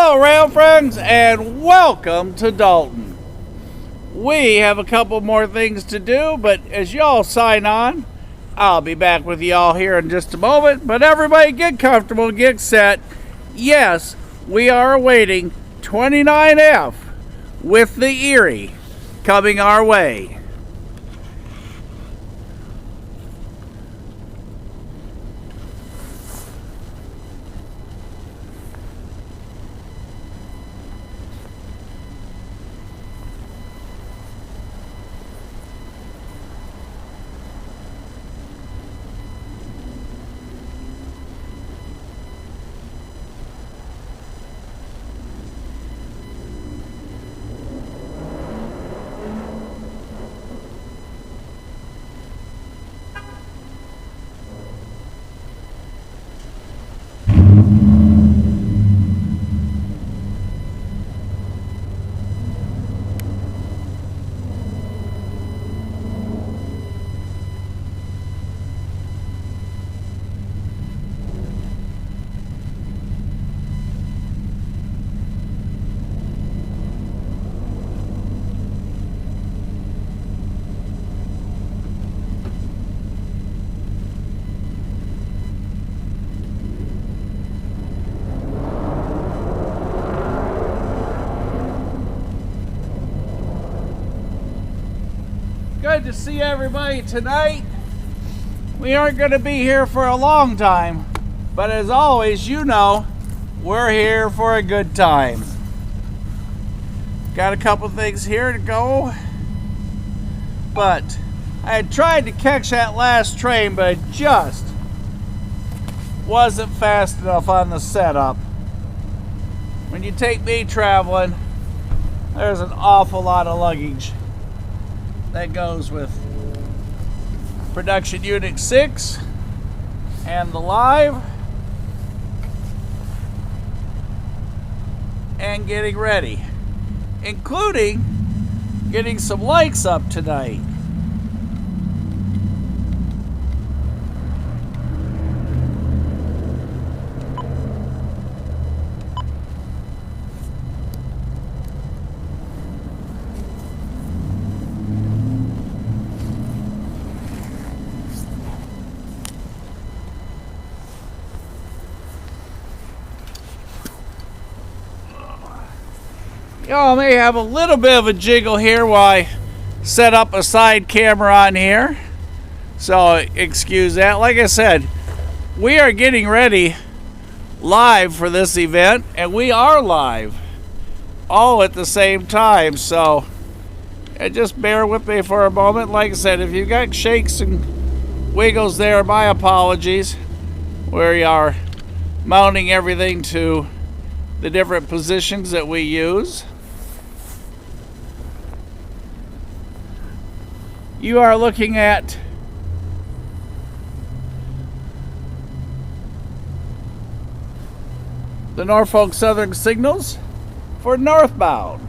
Hello, rail friends, and welcome to Dalton. We have a couple more things to do, but as y'all sign on, I'll be back with y'all here in just a moment. But everybody get comfortable, get set. Yes, we are awaiting 29F with the Erie coming our way. Good to see everybody tonight. We aren't going to be here for a long time, but as always, you know, we're here for a good time. Got a couple things here to go, but I had tried to catch that last train, but it just wasn't fast enough on the setup. When you take me traveling, there's an awful lot of luggage that goes with production unit 6 and the live and getting ready, including getting some lights up tonight. Y'all may have a little bit of a jiggle here while I set up a side camera on here, so excuse that. Like I said, we are getting ready live for this event, and we are live all at the same time, so just bear with me for a moment. Like I said, if you've got shakes and wiggles there, my apologies. We are mounting everything to the different positions that we use. You are looking at the Norfolk Southern signals for northbound.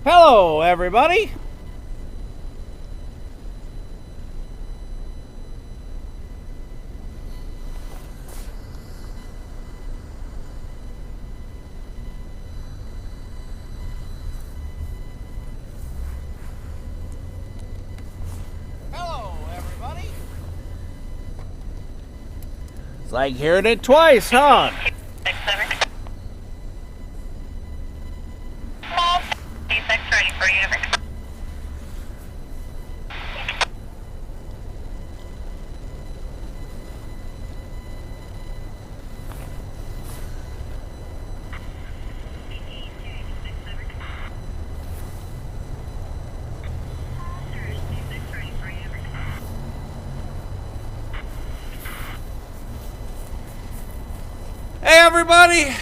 Hello, everybody. Hello, everybody. It's like hearing it twice, huh? Ready for you. Hey, everybody.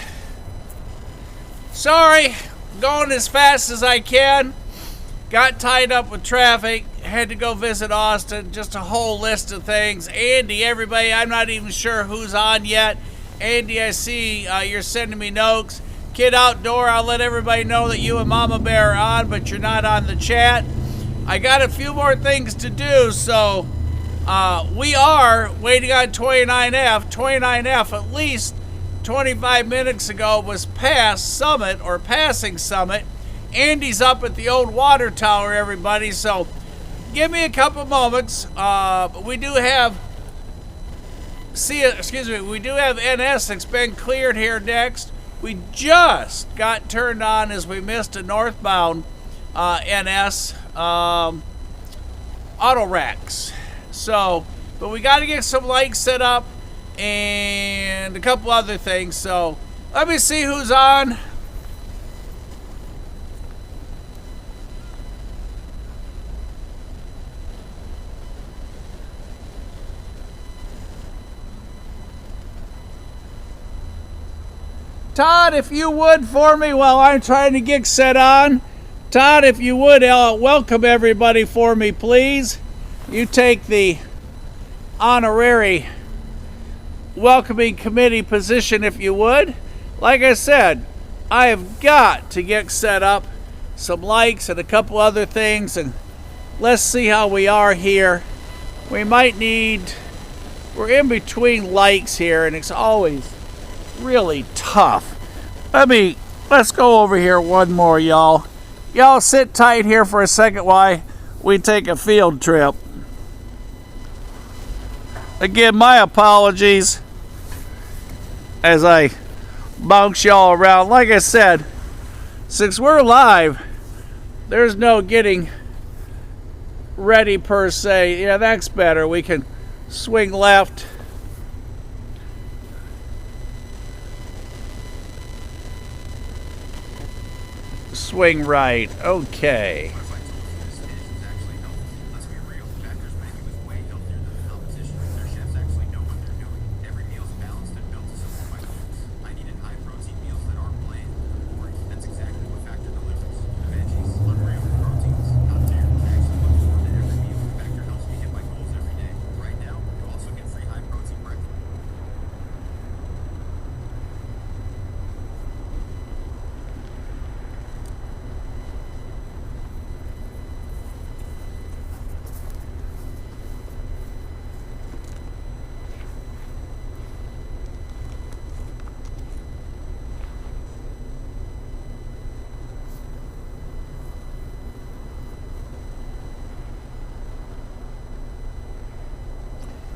Sorry, going as fast as I can. Got tied up with traffic. Had to go visit Austin. Just a whole list of things. Andy, everybody, I'm not even sure who's on yet. Andy, I see you're sending me notes. Kid Outdoor, I'll let everybody know that you and Mama Bear are on, but you're not on the chat. I got a few more things to do, so we are waiting on 29F. 29F, at least 25 minutes ago, was past Summit, or passing Summit. Andy's up at the old water tower, everybody, so give me a couple moments. We do have we do have NS that's been cleared here next. We just got turned on as we missed a northbound NS auto racks. So, but we got to get some lights set up and a couple other things. So let me see who's on. Todd, if you would for me while I'm trying to get set on. Todd, if you would, welcome everybody for me, please. You take the honorary welcoming committee position if you would. Like I said, I have got to get set up, some likes and a couple other things, and let's see how we are here. We might need, we're in between likes here, and it's always really tough. Let's go over here one more, y'all. Y'all sit tight here for a second while we take a field trip. Again, my apologies as I bounce y'all around. Like I said, since we're live, there's no getting ready per se. Yeah, that's better. We can swing left. Swing right. Okay.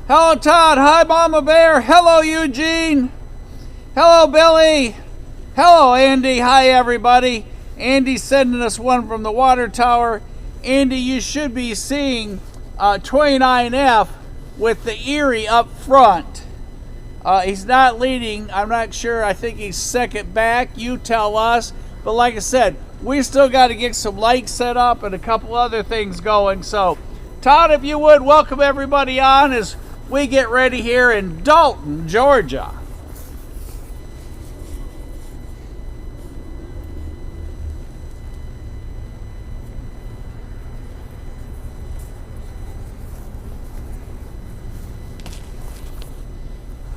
Hello, Todd. Hi, Mama Bear. Hello, Eugene. Hello, Billy. Hello, Andy. Hi, everybody. Andy's sending us one from the water tower. Andy, you should be seeing 29F with the Erie up front. He's not leading. I'm not sure. I think he's second back. You tell us. But like I said, we still got to get some lights set up and a couple other things going. So, Todd, if you would, welcome everybody on as we get ready here in Dalton, Georgia.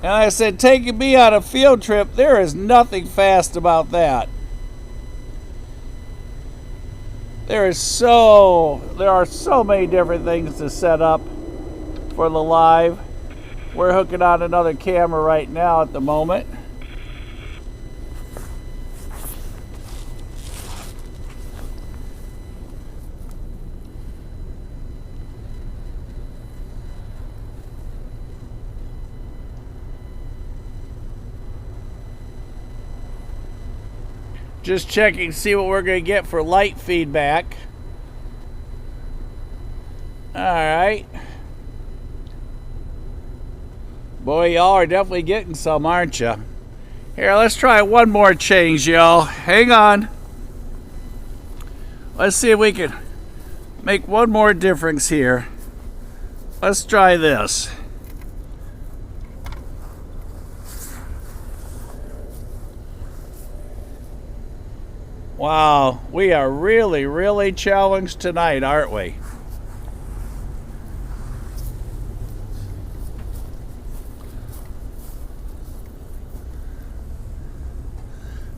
And I said, taking me on a field trip, there is nothing fast about that. There are so many different things to set up for the live. We're hooking on another camera right now at the moment. Just checking to see what we're going to get for light feedback. Alright. Boy, y'all are definitely getting some, aren't you? Here, let's try one more change, y'all. Hang on. Let's see if we can make one more difference here. Let's try this. Wow, we are really, really challenged tonight, aren't we?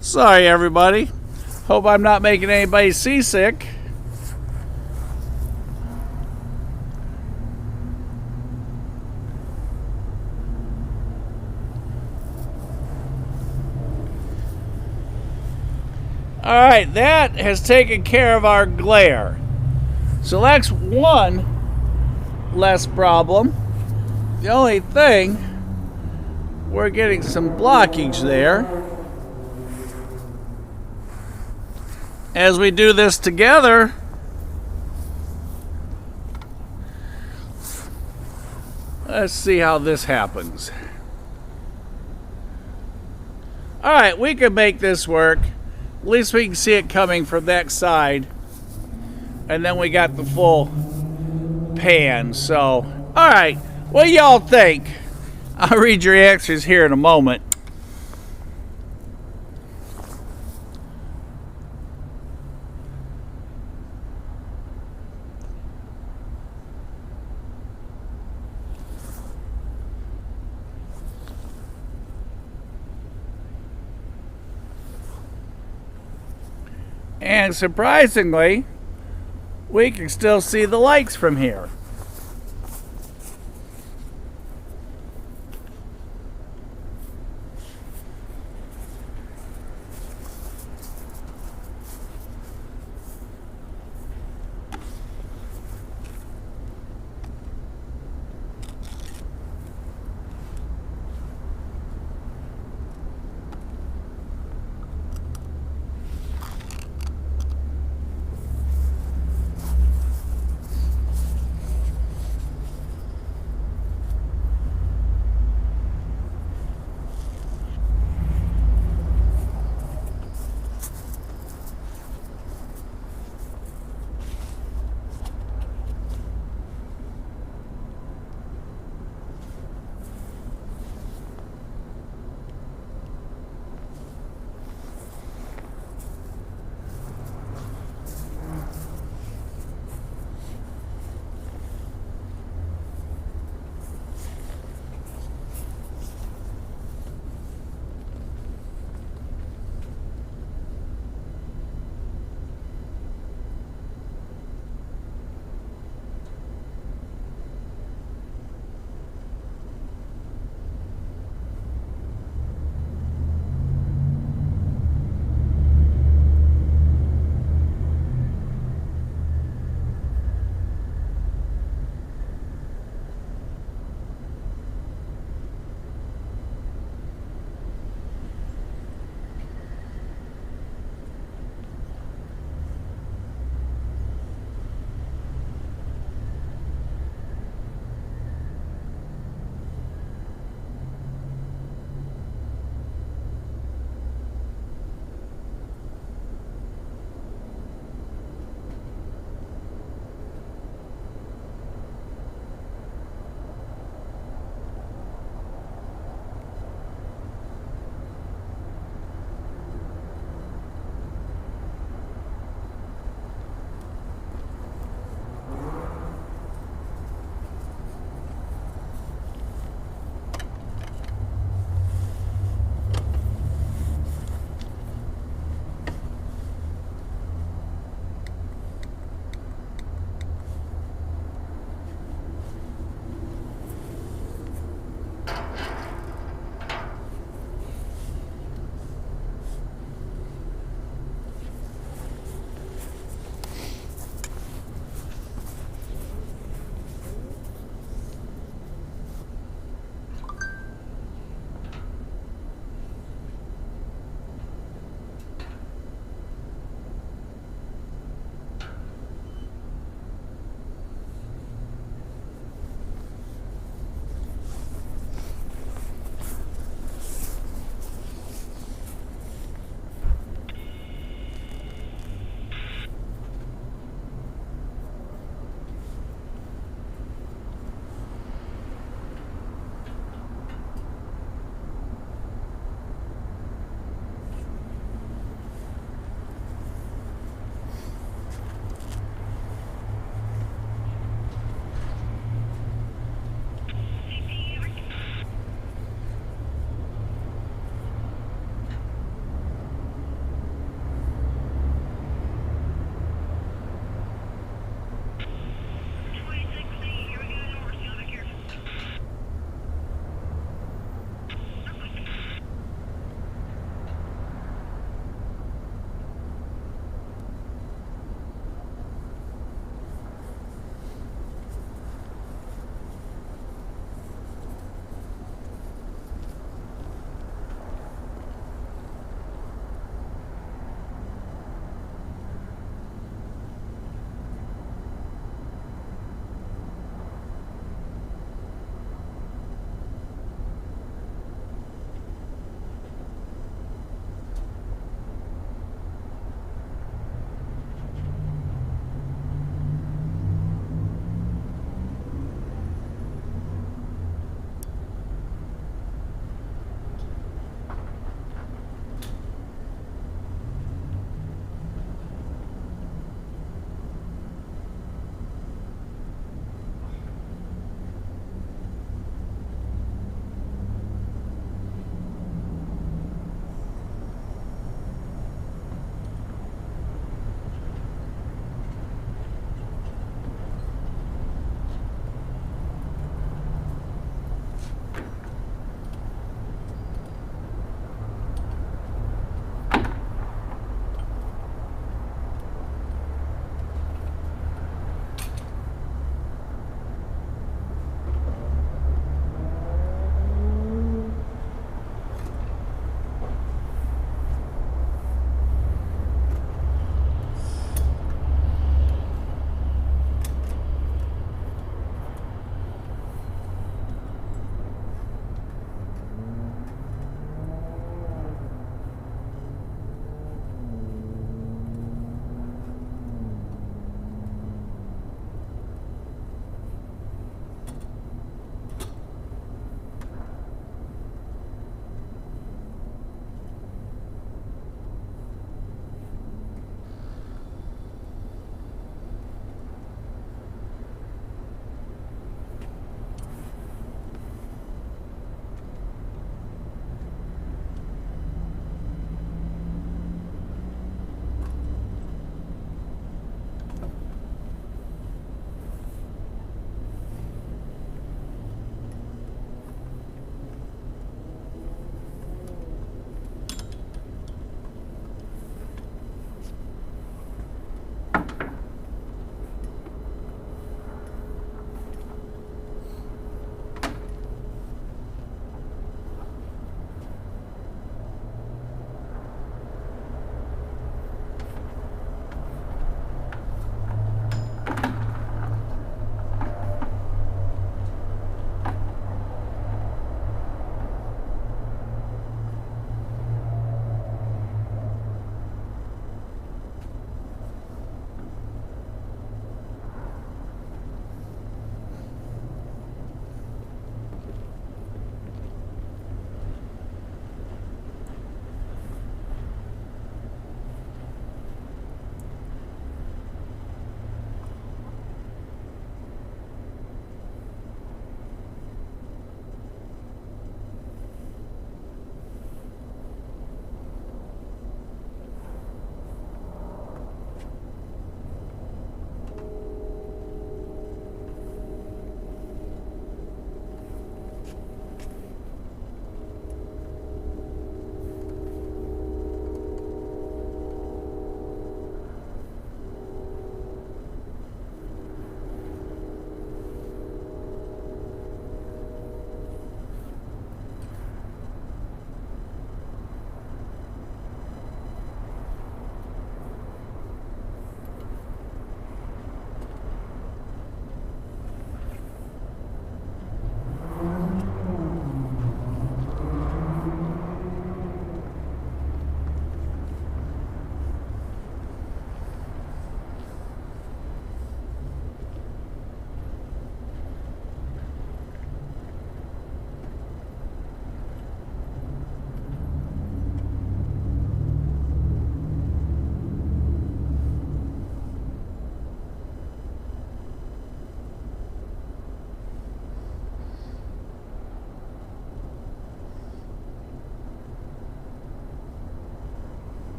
Sorry, everybody. Hope I'm not making anybody seasick. Alright, that has taken care of our glare. So that's one less problem. The only thing, we're getting some blockage there. As we do this together, let's see how this happens. Alright, we can make this work. At least we can see it coming from that side. And then we got the full pan. So, alright, what do y'all think? I'll read your answers here in a moment. And surprisingly, we can still see the lights from here.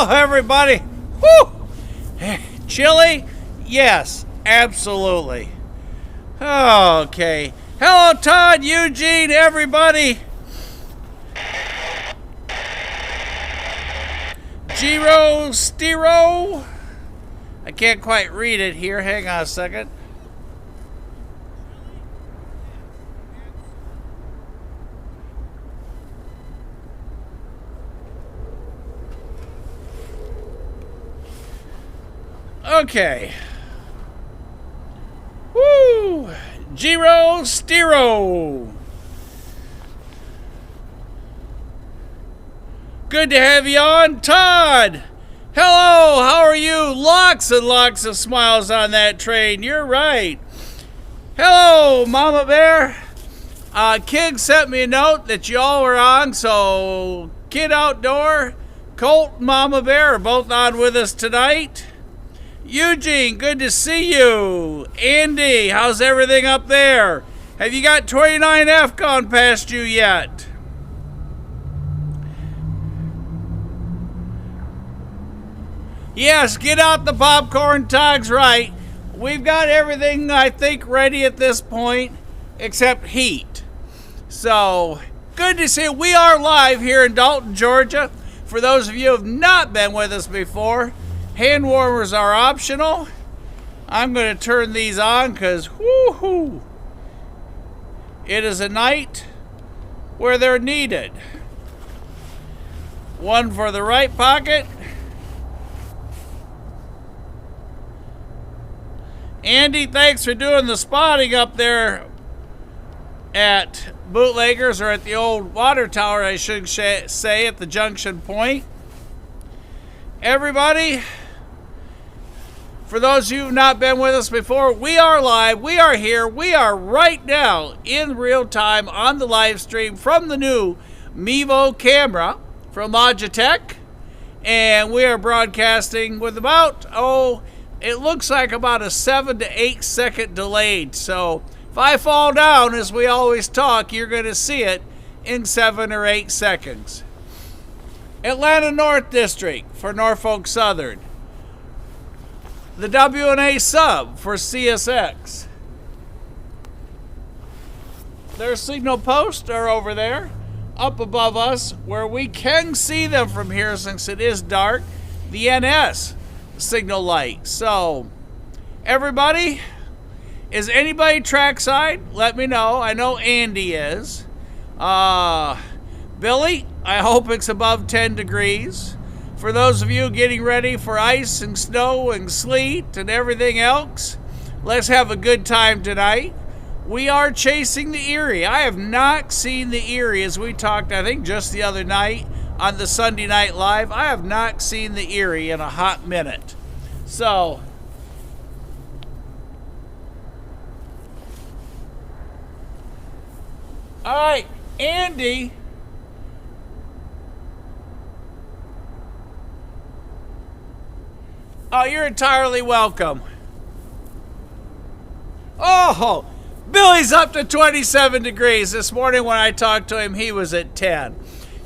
Hello, everybody. Woo! Chilly? Yes, absolutely. Okay. Hello, Todd, Eugene, everybody. Giro Stiro. I can't quite read it here. Hang on a second. Okay. Woo! Giro Stiro. Good to have you on, Todd. Hello, how are you? Lots and lots of smiles on that train. You're right. Hello, Mama Bear. King sent me a note that y'all were on, so Kid Outdoor, Colt, and Mama Bear are both on with us tonight. Eugene, good to see you. Andy, how's everything up there? Have you got 29F gone past you yet? Yes, get out the popcorn, Todd's right. We've got everything, I think, ready at this point, except heat. So, good to see you. We are live here in Dalton, Georgia. For those of you who have not been with us before, hand warmers are optional. I'm going to turn these on because, woohoo, it is a night where they're needed. One for the right pocket. Andy, thanks for doing the spotting up there at Bootleggers, or at the old water tower, I should say, at the junction point. Everybody, for those of you who have not been with us before, we are live, we are here, we are right now in real time on the live stream from the new Mevo camera from Logitech, and we are broadcasting with about, it looks like about a 7 to 8 second delayed. So if I fall down, as we always talk, you're going to see it in 7 or 8 seconds. Atlanta North District for Norfolk Southern. The WNA sub for CSX. Their signal posts are over there, up above us, where we can see them from here since it is dark. The NS signal light. So, everybody, is anybody trackside? Let me know. I know Andy is. Billy, I hope it's above 10 degrees. For those of you getting ready for ice and snow and sleet and everything else, let's have a good time tonight. We are chasing the Erie. I have not seen the Erie, as we talked, I think, just the other night on the Sunday Night Live. I have not seen the Erie in a hot minute. So, all right, Andy. Oh, you're entirely welcome. Oh, Billy's up to 27 degrees. This morning when I talked to him, he was at 10.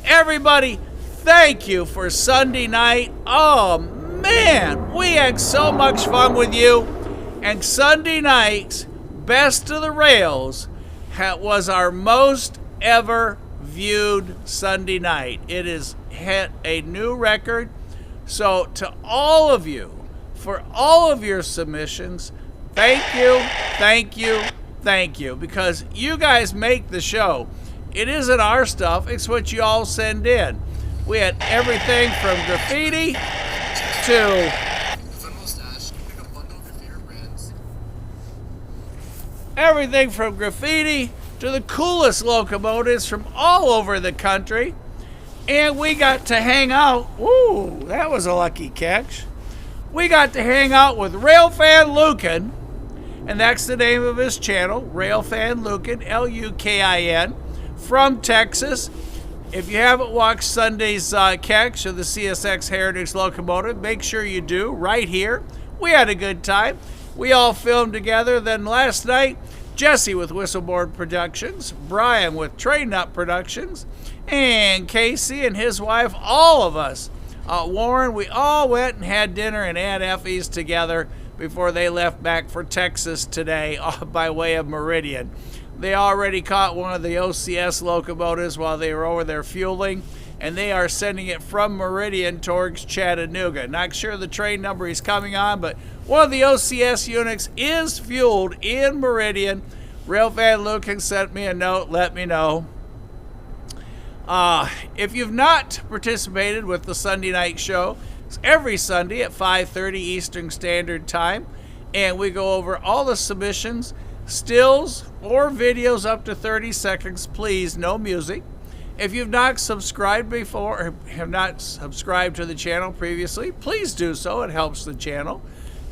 Everybody, thank you for Sunday night. Oh, man, we had so much fun with you. And Sunday night's Best of the Rails was our most ever viewed Sunday night. It has hit a new record. So to all of you, for all of your submissions, thank you, thank you, thank you. Because you guys make the show. It isn't our stuff, it's what you all send in. We had everything from graffiti to everything from graffiti to the coolest locomotives from all over the country. And we got to hang out. Ooh, that was a lucky catch. We got to hang out with Railfan Lukin, and that's the name of his channel, Railfan Lukin, Lukin, from Texas. If you haven't watched Sunday's catch of the CSX Heritage Locomotive, make sure you do, right here. We had a good time. We all filmed together. Then last night, Jesse with Whistleboard Productions, Brian with Train Nut Productions, and Casey and his wife, all of us Warren, we all went and had dinner in Aunt Effie's together before they left back for Texas today by way of Meridian. They already caught one of the OCS locomotives while they were over there fueling, and they are sending it from Meridian towards Chattanooga. Not sure the train number he's coming on, but one of the OCS units is fueled in Meridian. Railfan Luke sent me a note, let me know. If you've not participated with the Sunday night show, it's every Sunday at 5:30 Eastern Standard Time, and we go over all the submissions, stills or videos up to 30 seconds, please, no music. If you've not subscribed before or have not subscribed to the channel previously, please do so. It helps the channel.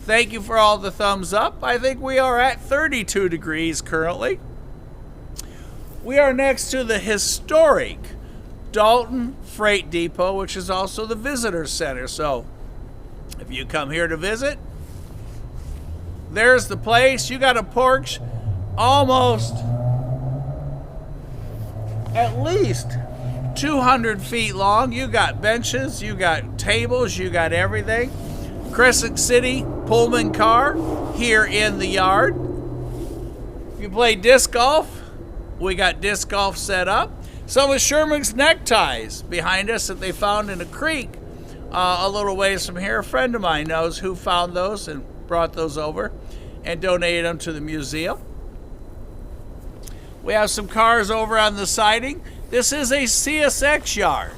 Thank you for all the thumbs up. I think we are at 32 degrees currently. We are next to the historic Dalton Freight Depot, which is also the visitor center. So if you come here to visit, there's the place. You got a porch almost at least 200 feet long. You got benches, you got tables, you got everything. Crescent City Pullman car here in the yard. If you play disc golf, we got disc golf set up. Some of Sherman's neckties behind us that they found in a creek a little ways from here. A friend of mine knows who found those and brought those over and donated them to the museum. We have some cars over on the siding. This is a CSX yard,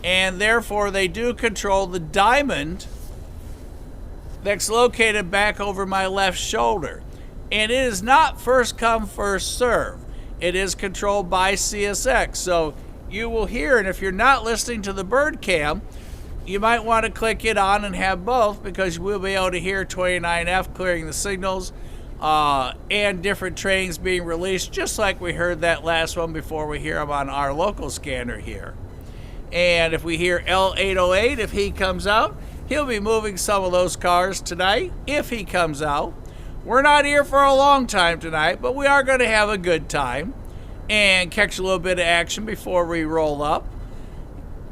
and therefore they do control the diamond that's located back over my left shoulder. And it is not first come, first serve. It is controlled by CSX. So you will hear, and if you're not listening to the bird cam, you might want to click it on and have both, because we'll be able to hear 29F clearing the signals and different trains being released, just like we heard that last one before we hear them on our local scanner here. And if we hear L808, if he comes out, he'll be moving some of those cars tonight, if he comes out. We're not here for a long time tonight, but we are going to have a good time and catch a little bit of action before we roll up.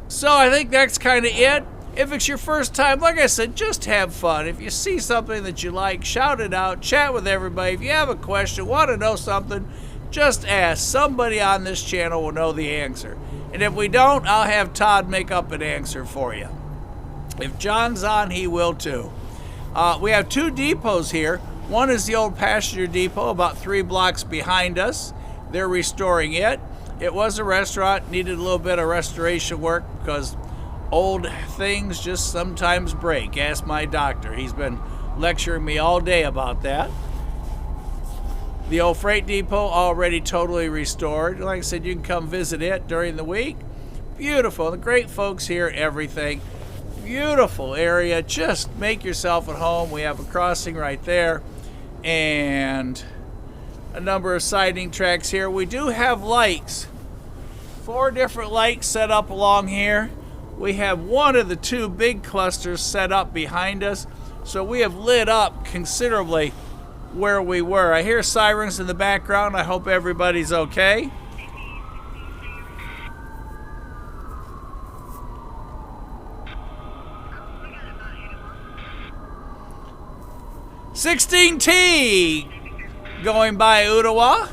So I think that's kind of it. If it's your first time, like I said, just have fun. If you see something that you like, shout it out, chat with everybody. If you have a question, want to know something, just ask. Somebody on this channel will know the answer. And if we don't, I'll have Todd make up an answer for you. If John's on, he will too. We have two depots here. One is the old passenger depot about 3 blocks behind us. They're restoring it. It was a restaurant, needed a little bit of restoration work because old things just sometimes break. Ask my doctor. He's been lecturing me all day about that. The old freight depot already totally restored. Like I said, you can come visit it during the week. Beautiful. The great folks here, everything. Beautiful area. Just make yourself at home. We have a crossing right there and a number of siding tracks here. We do have lights. 4 different lights set up along here. We have one of the 2 big clusters set up behind us, so we have lit up considerably where we were. I hear sirens in the background. I hope everybody's okay. "16T going by Ottawa."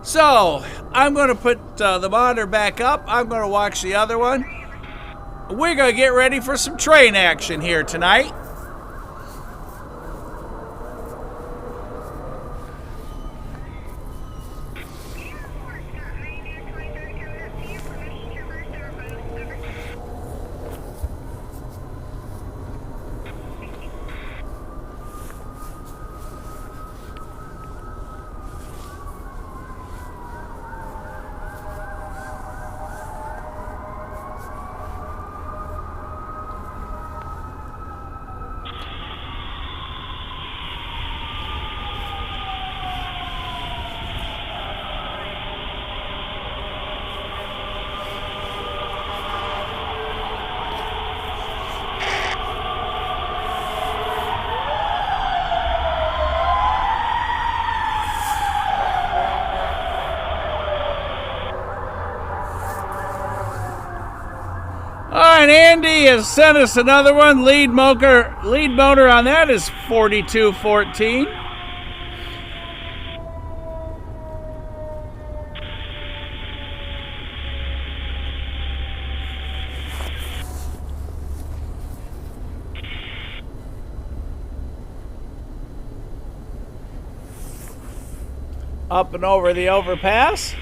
So I'm going to put the monitor back up. I'm going to watch the other one. We're going to get ready for some train action here tonight. Randy has sent us another one. Lead motor on that is 4214. Up and over the overpass.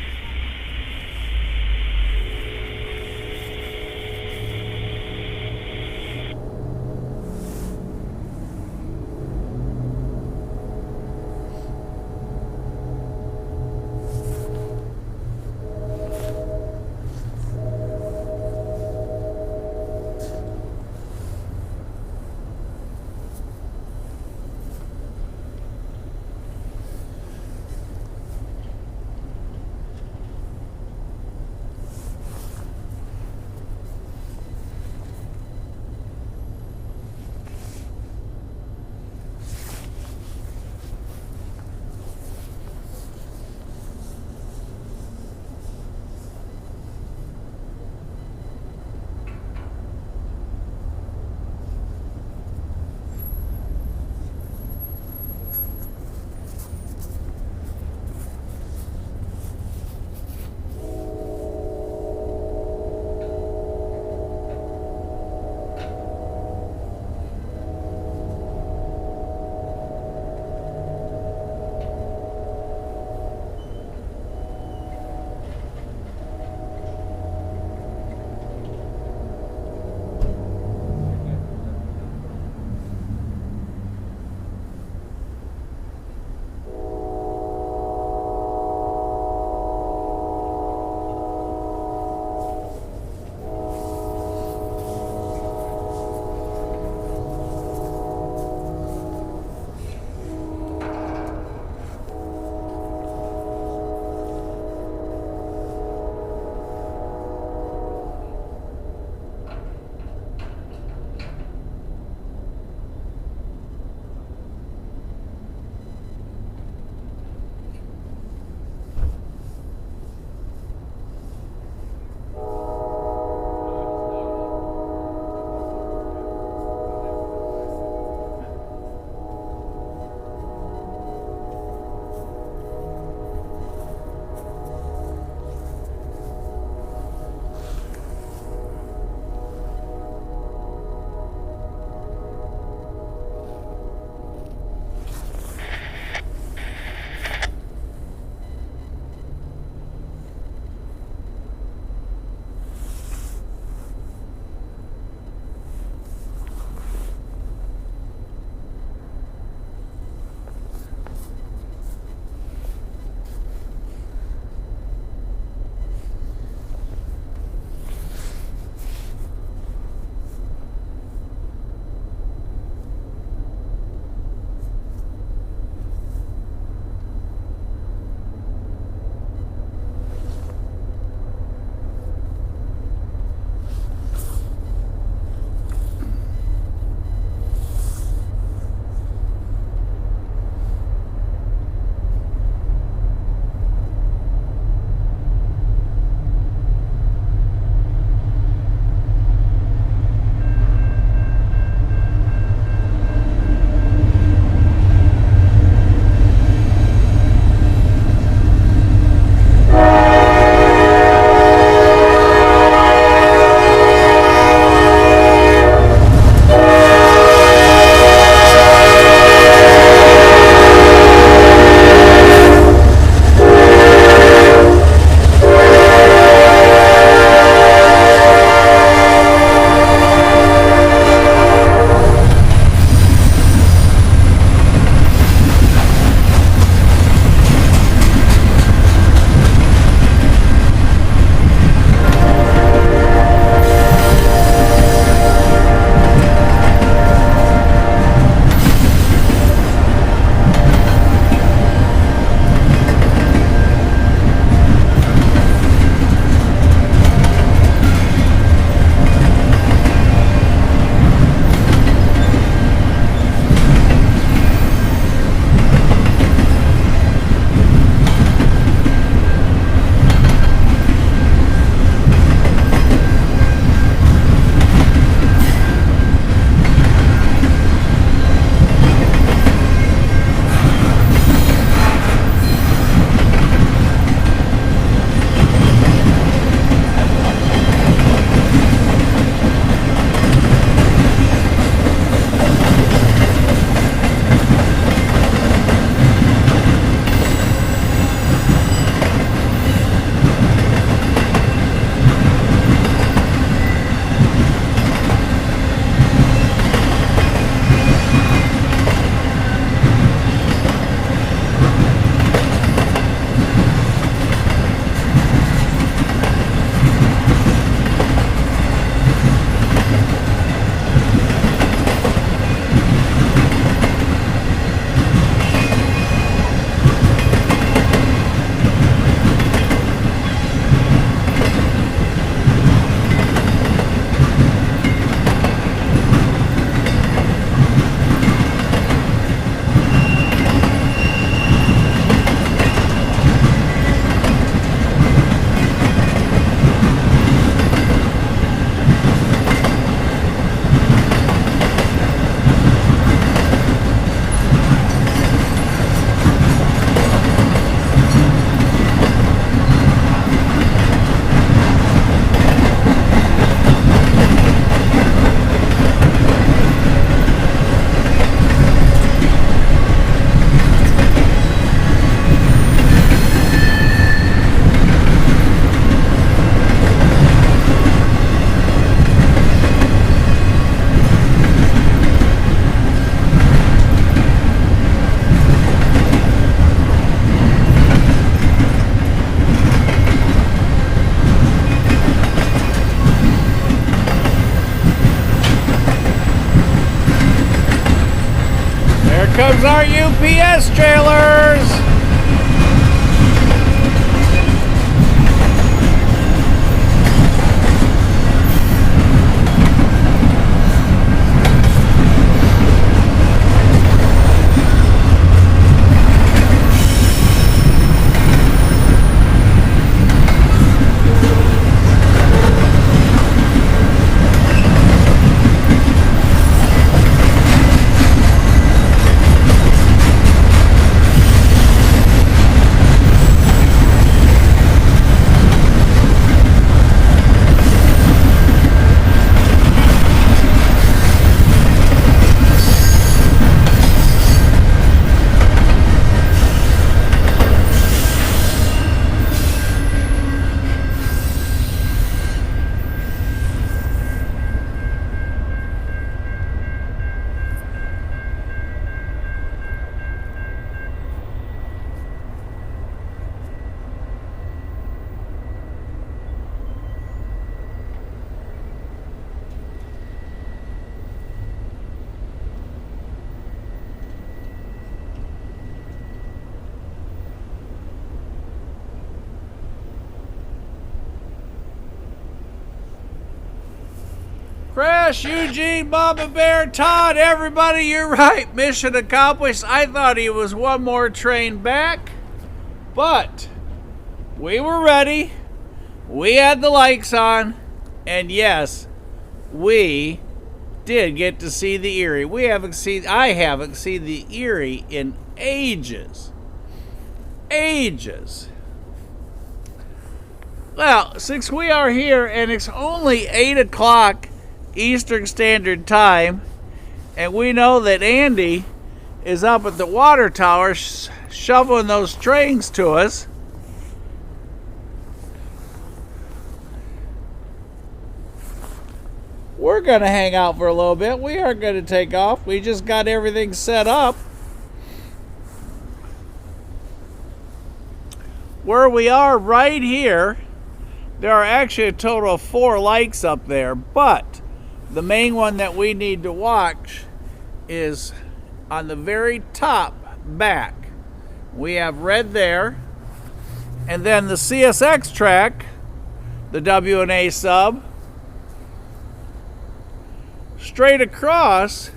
comes our UPS trailers. Crash, Eugene, Mama Bear, Todd, everybody, you're right. Mission accomplished. I thought he was one more train back, but we were ready. We had the lights on, and yes, we did get to see the Erie. I haven't seen the Erie in ages. Ages. Well, since we are here and it's only 8 o'clock Eastern Standard Time, and we know that Andy is up at the water tower shoveling those trains to us, we're going to hang out for a little bit. We aren't going to take off. We just got everything set up. Where we are right here, there are actually a total of 4 lights up there, but the main one that we need to watch is on the very top back. We have red there, and then the CSX track, the W&A sub, straight across.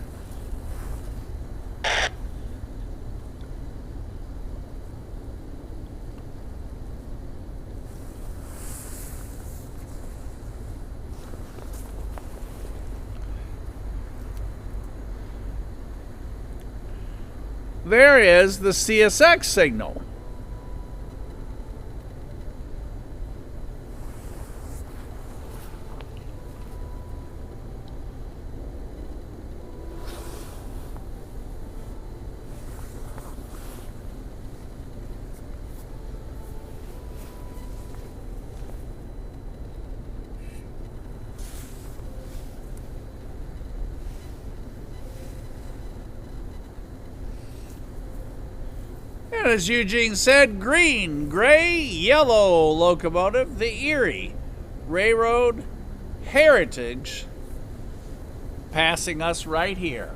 There is the CSX signal. And as Eugene said, green, gray, yellow locomotive, the Erie Railroad Heritage, passing us right here.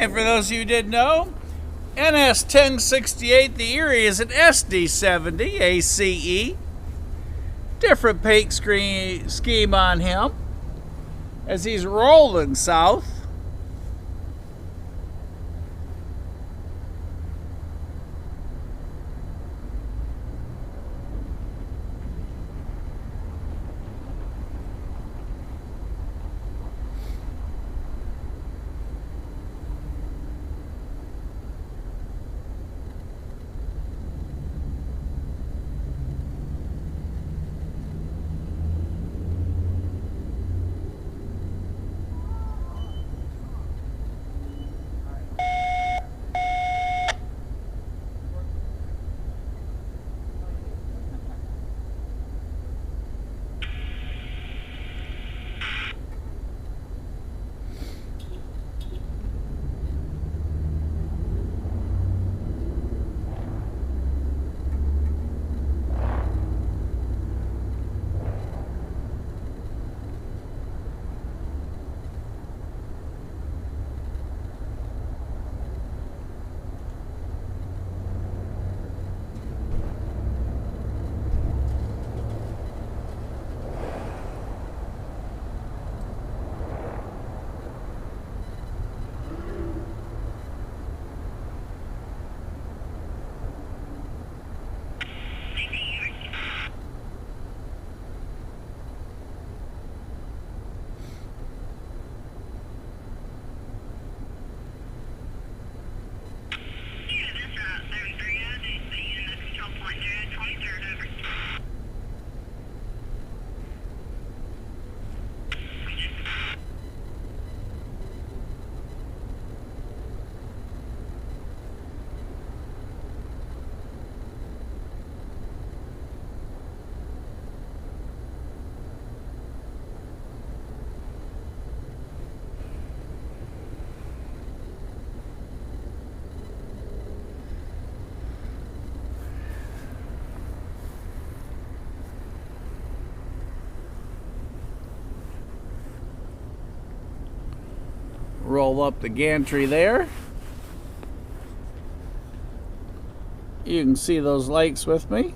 And for those of you who didn't know, NS1068, the Erie, is an SD70 ACE. Different paint scheme on him as he's rolling south. Roll up the gantry there. You can see those lights with me.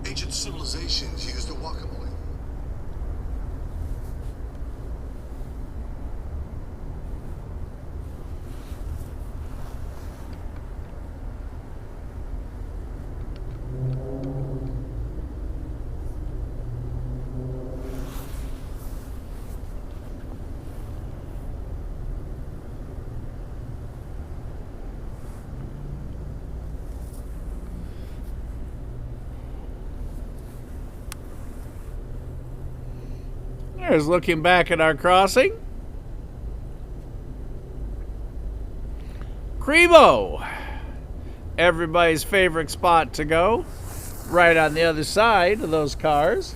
Ancient civilizations used a guacamole. There's looking back at our crossing. Crebo, everybody's favorite spot to go, right on the other side of those cars.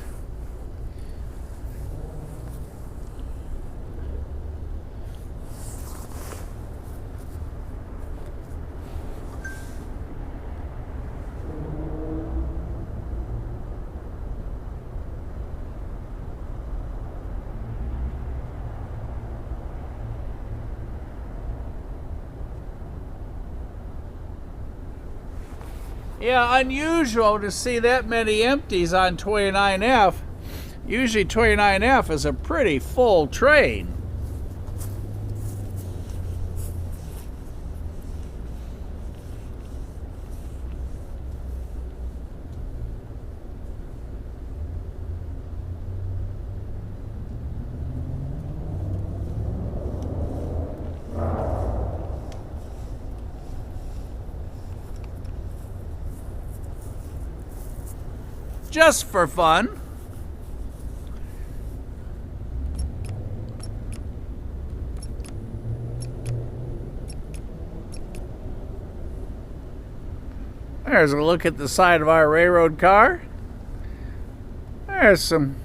Yeah, unusual to see that many empties on 29F. Usually 29F is a pretty full train. just for fun. There's a look at the side of our railroad car. There's some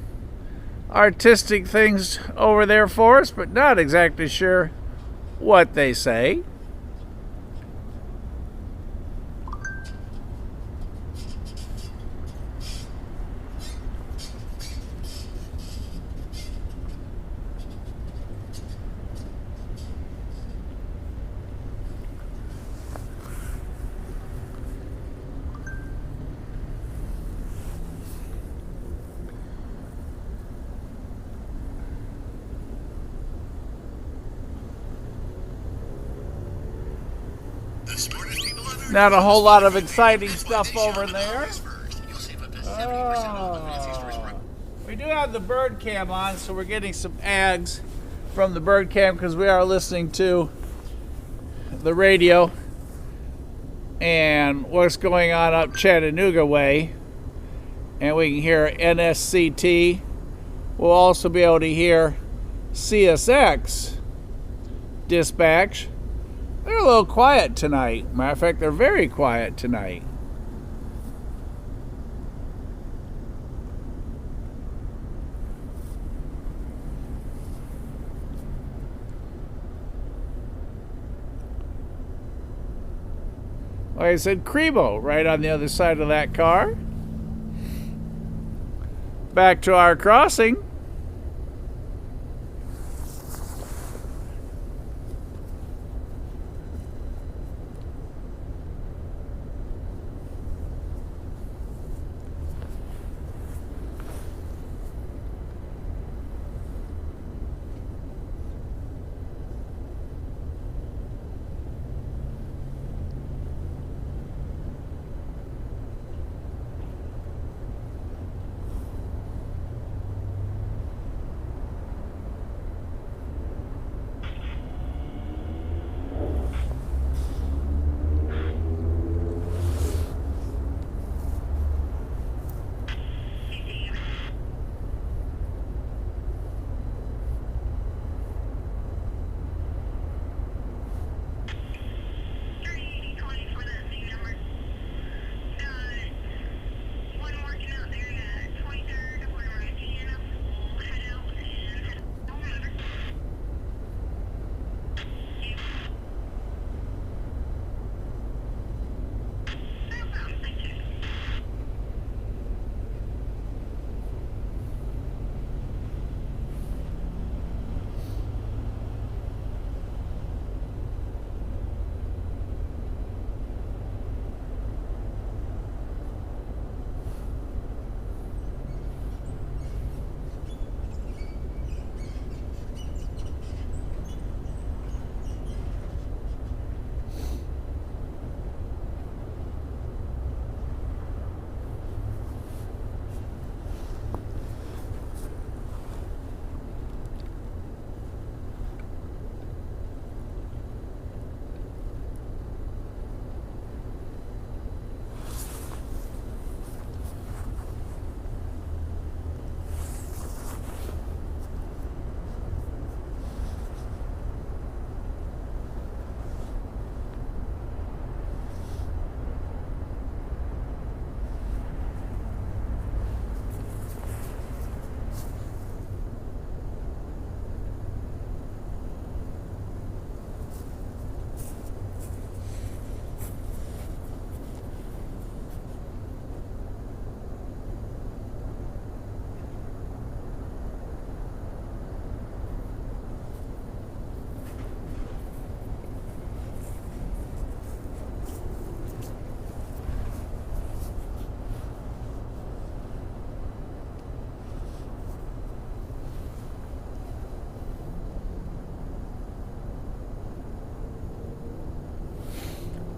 artistic things over there for us, but not exactly sure what they say. Not a whole lot of exciting stuff over there. We do have the bird cam on, so we're getting some ads from the bird cam because we are listening to the radio and what's going on up Chattanooga way. And we can hear NSCT. We'll also be able to hear CSX dispatch. They're a little quiet tonight. Matter of fact, they're very quiet tonight. Like I said, Cremo right on the other side of that car. Back to our crossing.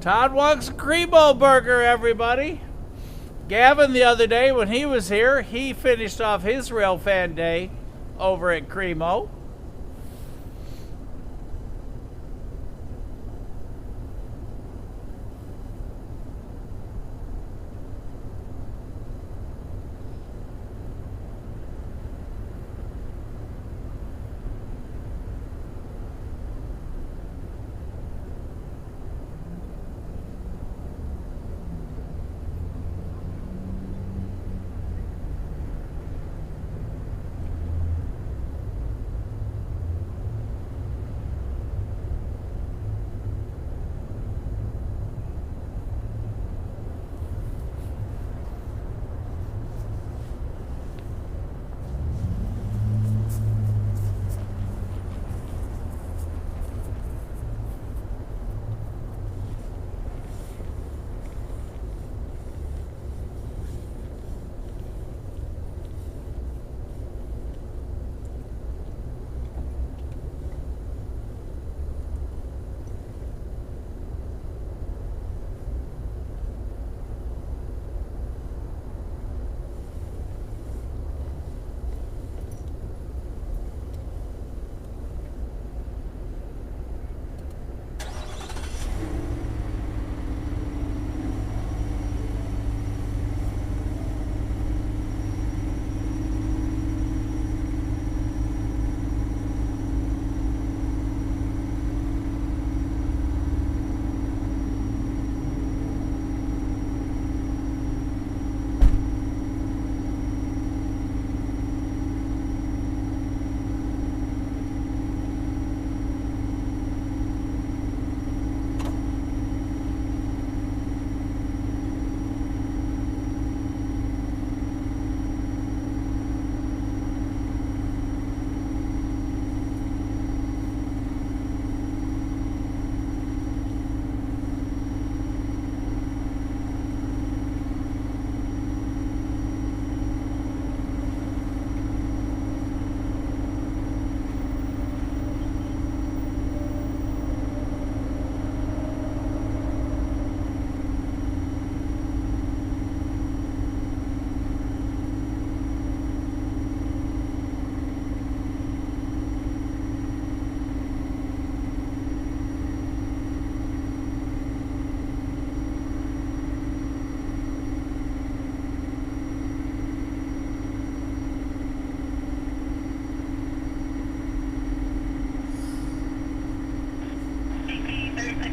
Todd wants a Cremo burger, everybody. Gavin, the other day when he was here, he finished off his railfan day over at Cremo.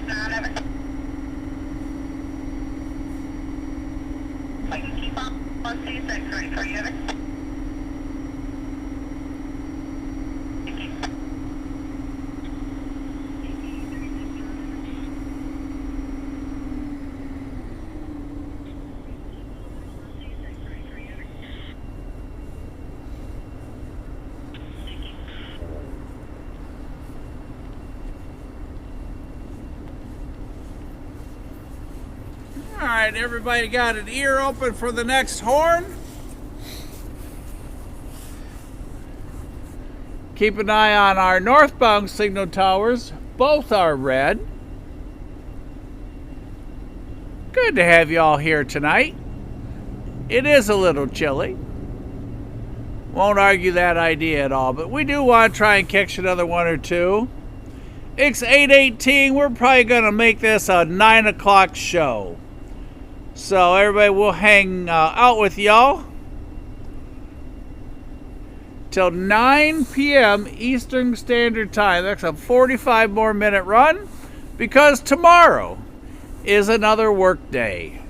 9, over. We can keep on CSX ready for you, over. Thank you. All right, everybody got an ear open for the next horn? Keep an eye on our northbound signal towers. Both are red. Good to have you all here tonight. It is a little chilly. Won't argue that idea at all, but we do want to try and catch another one or two. It's 8:18. We're probably going to make this a 9 o'clock show. So everybody will hang out with y'all till 9 p.m. Eastern Standard Time. That's a 45 more minute run because tomorrow is another work day.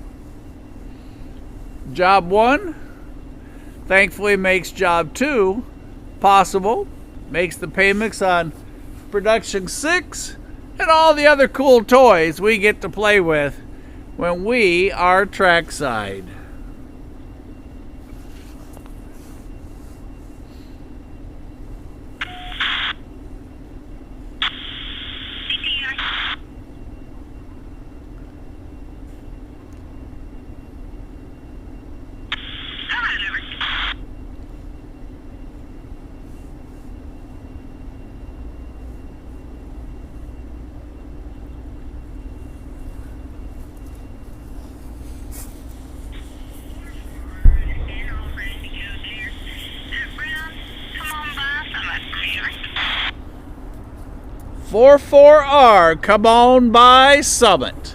Job 1 thankfully makes job 2 possible, makes the payments on production 6 and all the other cool toys we get to play with when we are trackside. Alright, over. 44R, come on by Summit.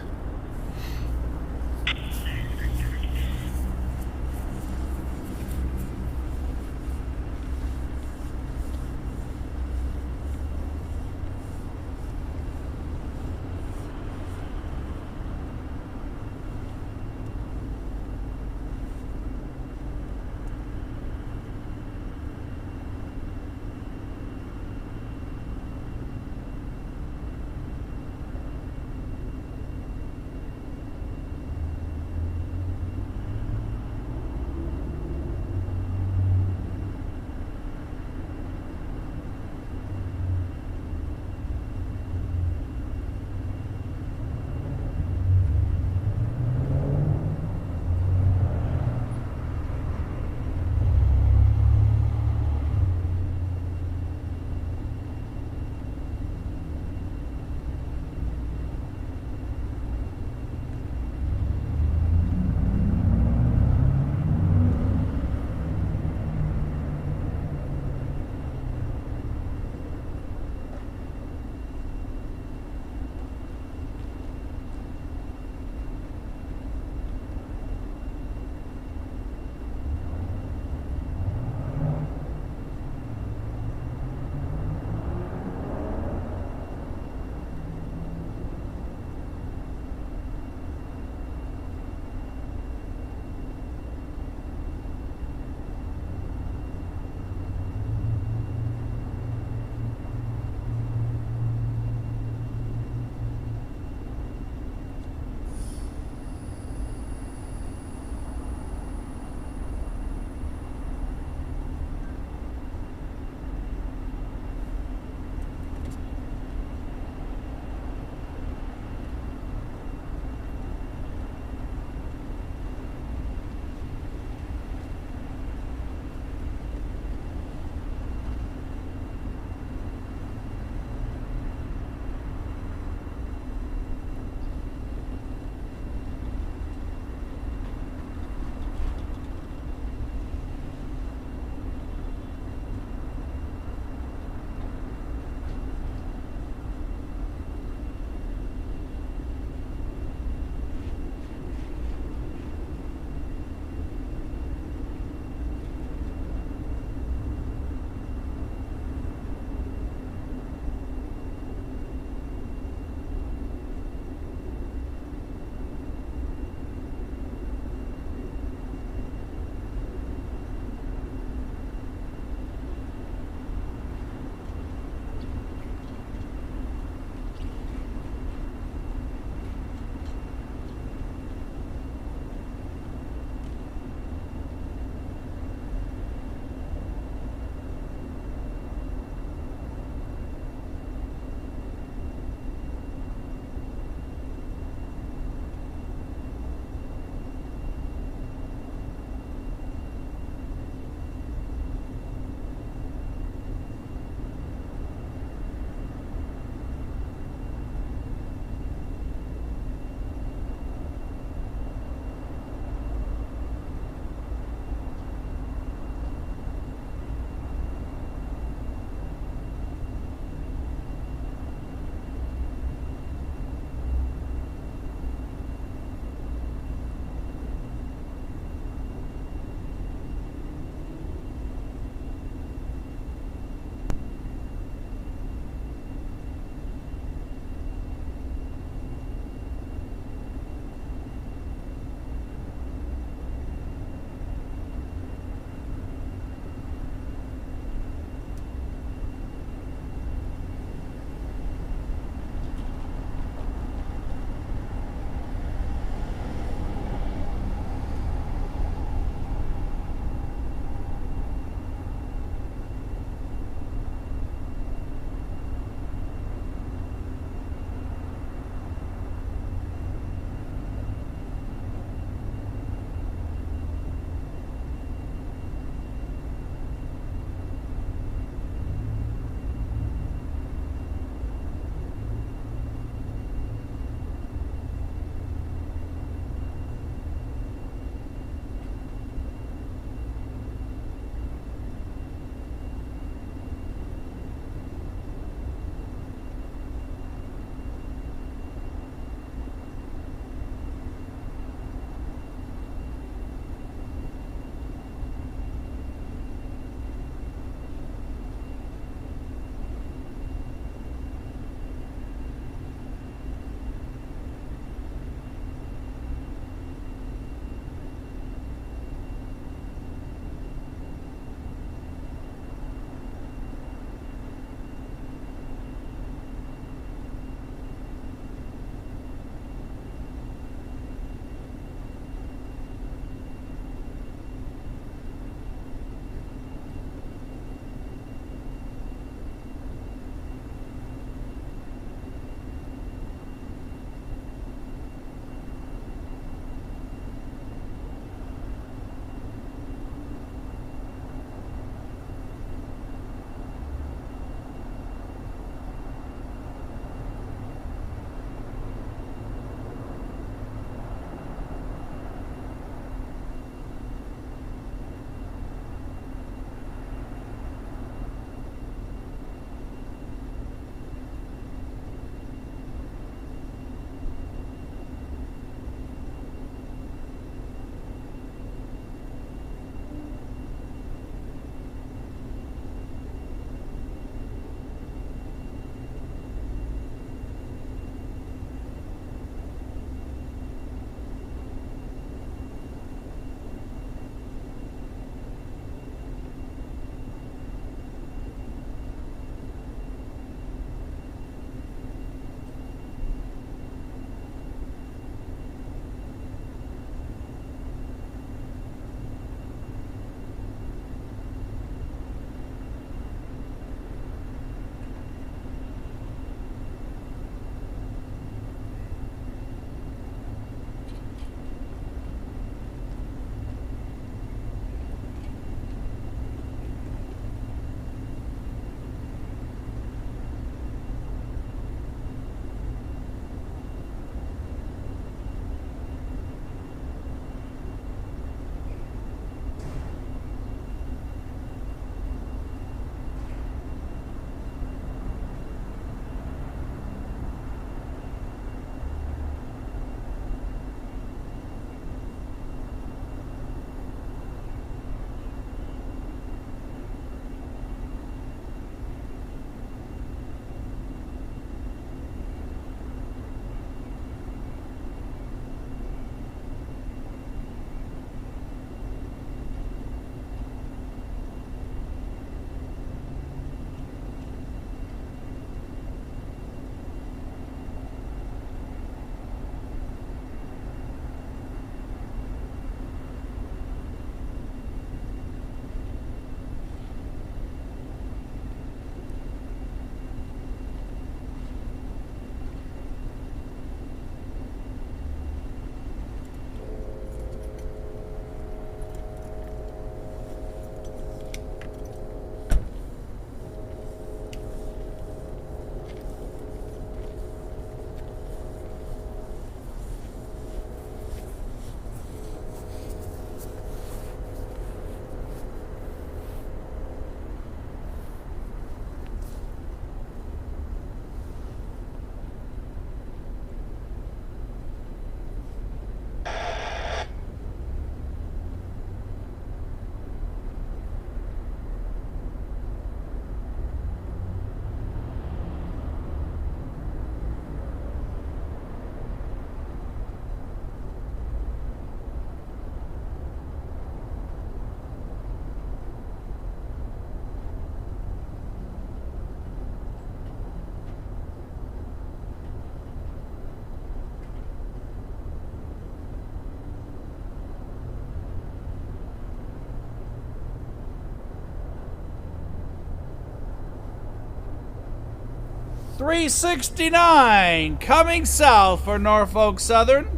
369 coming south for Norfolk Southern.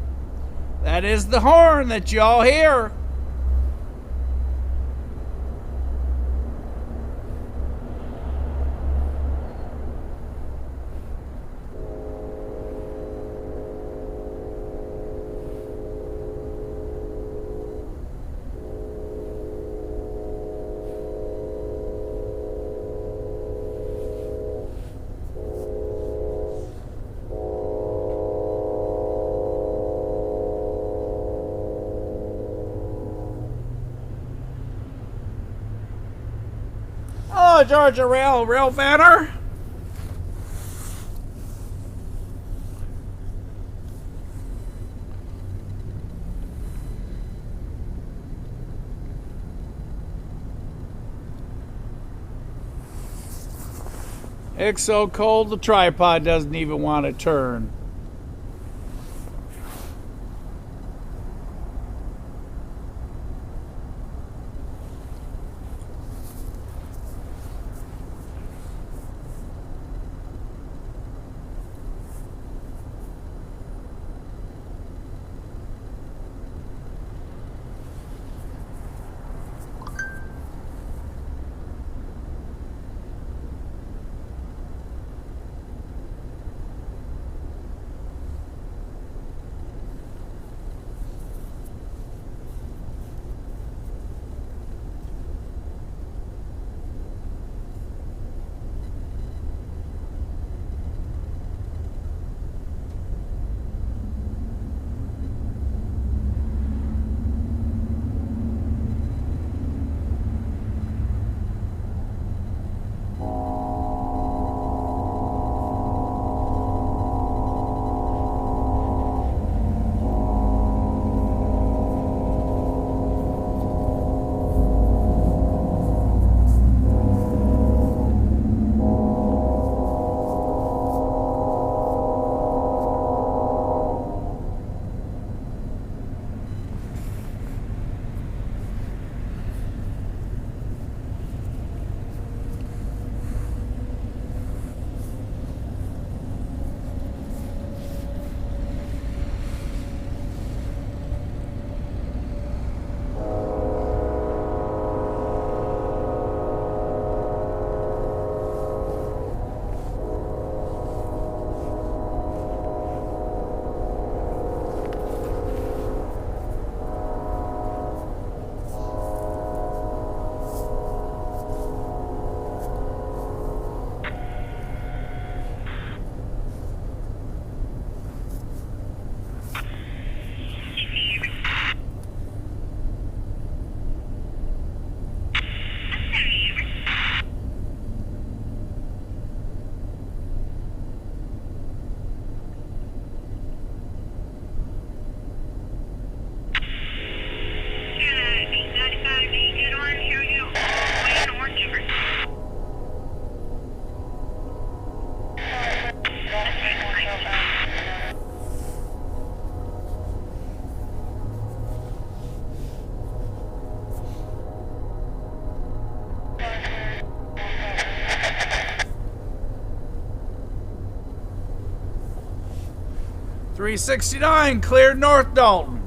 That is the horn that y'all hear. Oh, Georgia Railfanner. It's so cold the tripod doesn't even want to turn. .369 cleared North Dalton.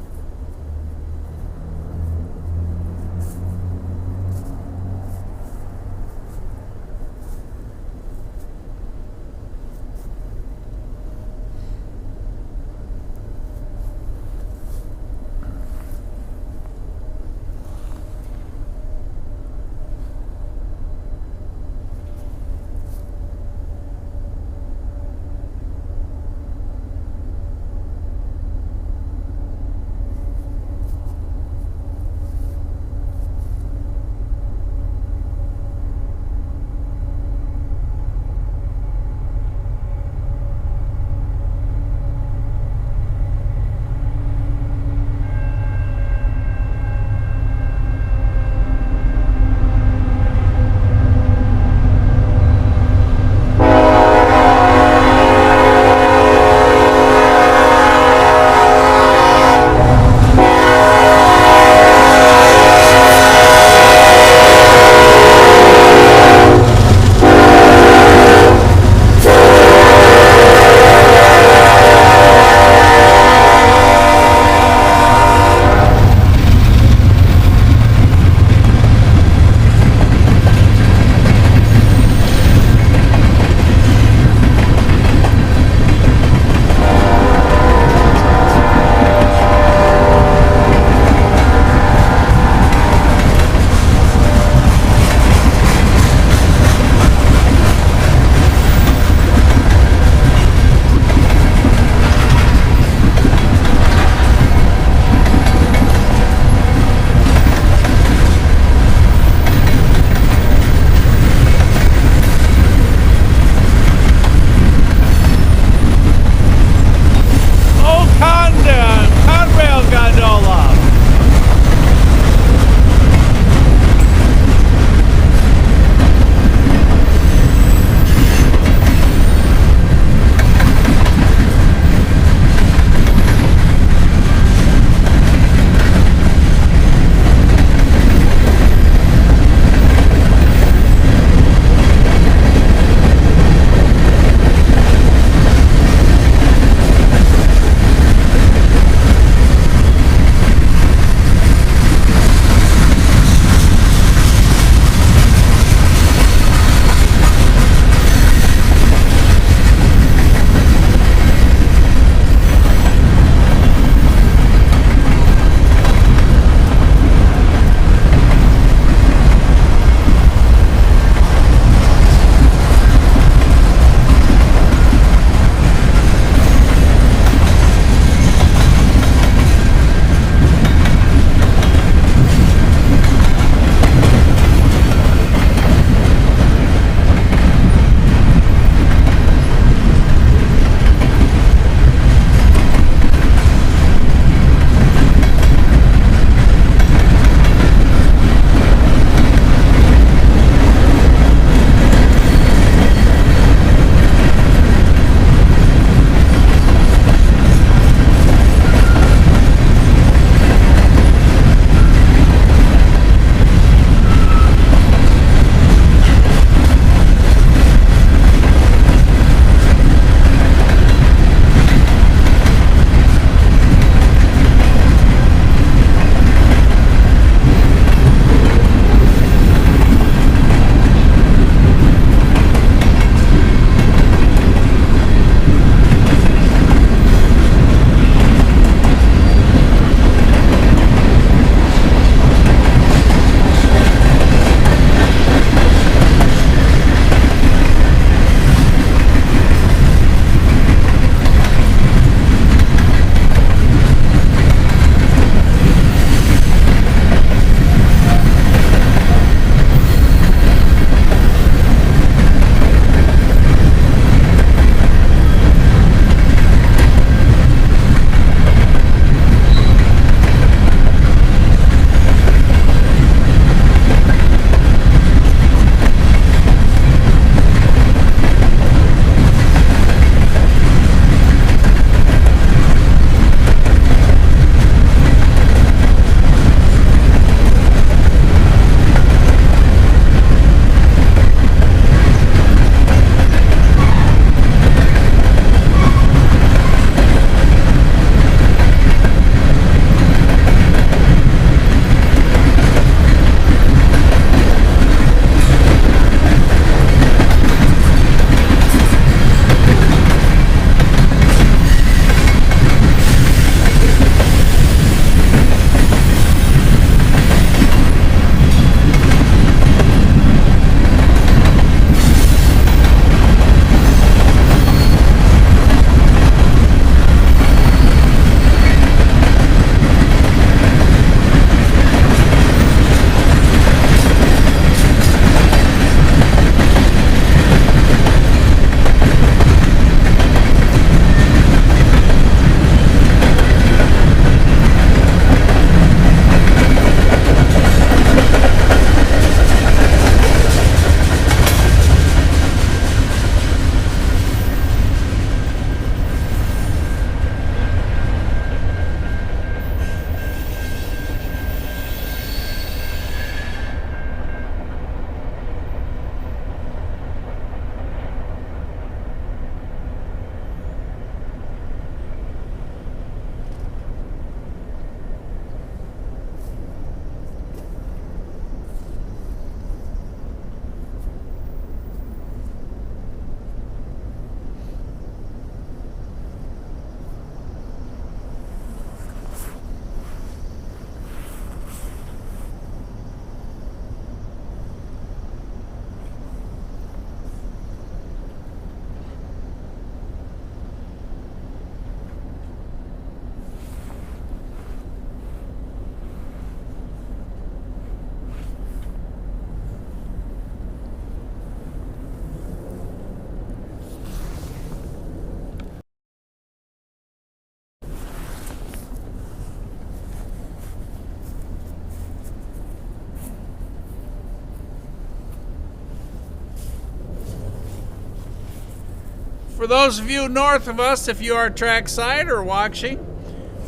For those of you north of us, if you are trackside or watching,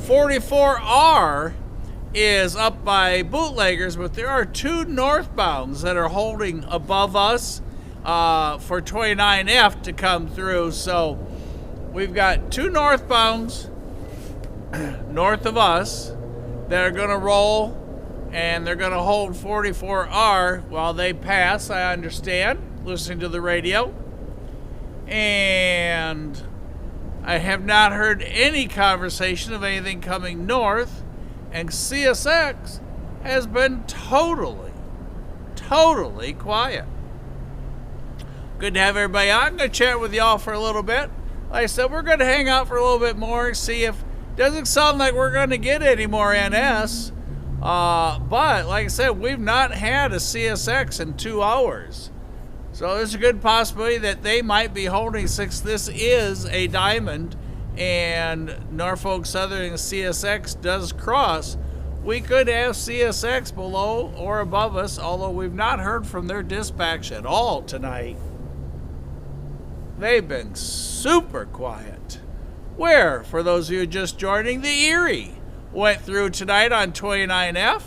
44R is up by Bootleggers, but there are two northbounds that are holding above us for 29F to come through. So we've got two northbounds north of us that are going to roll, and they're going to hold 44R while they pass, I understand, listening to the radio. And I have not heard any conversation of anything coming north, and CSX has been totally quiet. Good to have everybody on. I'm going to chat with y'all for a little bit. Like I said, we're going to hang out for a little bit more, see if doesn't sound like we're going to get any more NS. But like I said, we've not had a CSX in 2 hours. So there's a good possibility that they might be holding six. This is a diamond, and Norfolk Southern and CSX does cross. We could have CSX below or above us, although we've not heard from their dispatch at all tonight. They've been super quiet. Where, for those of you just joining, the Erie went through tonight on 29F,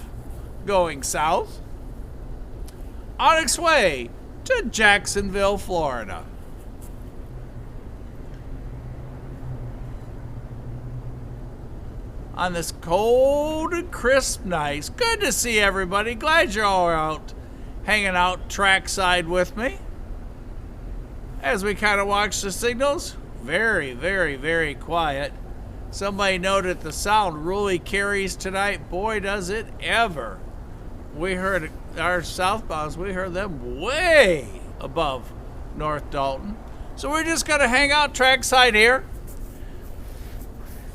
going south, on its way to Jacksonville, Florida. On this cold and crisp night. It's good to see everybody. Glad you're all out, hanging out trackside with me as we kind of watch the signals. Very quiet. Somebody noted the sound really carries tonight. Boy, does it ever. We heard our southbounds, we heard them way above North Dalton. So we're just going to hang out trackside here.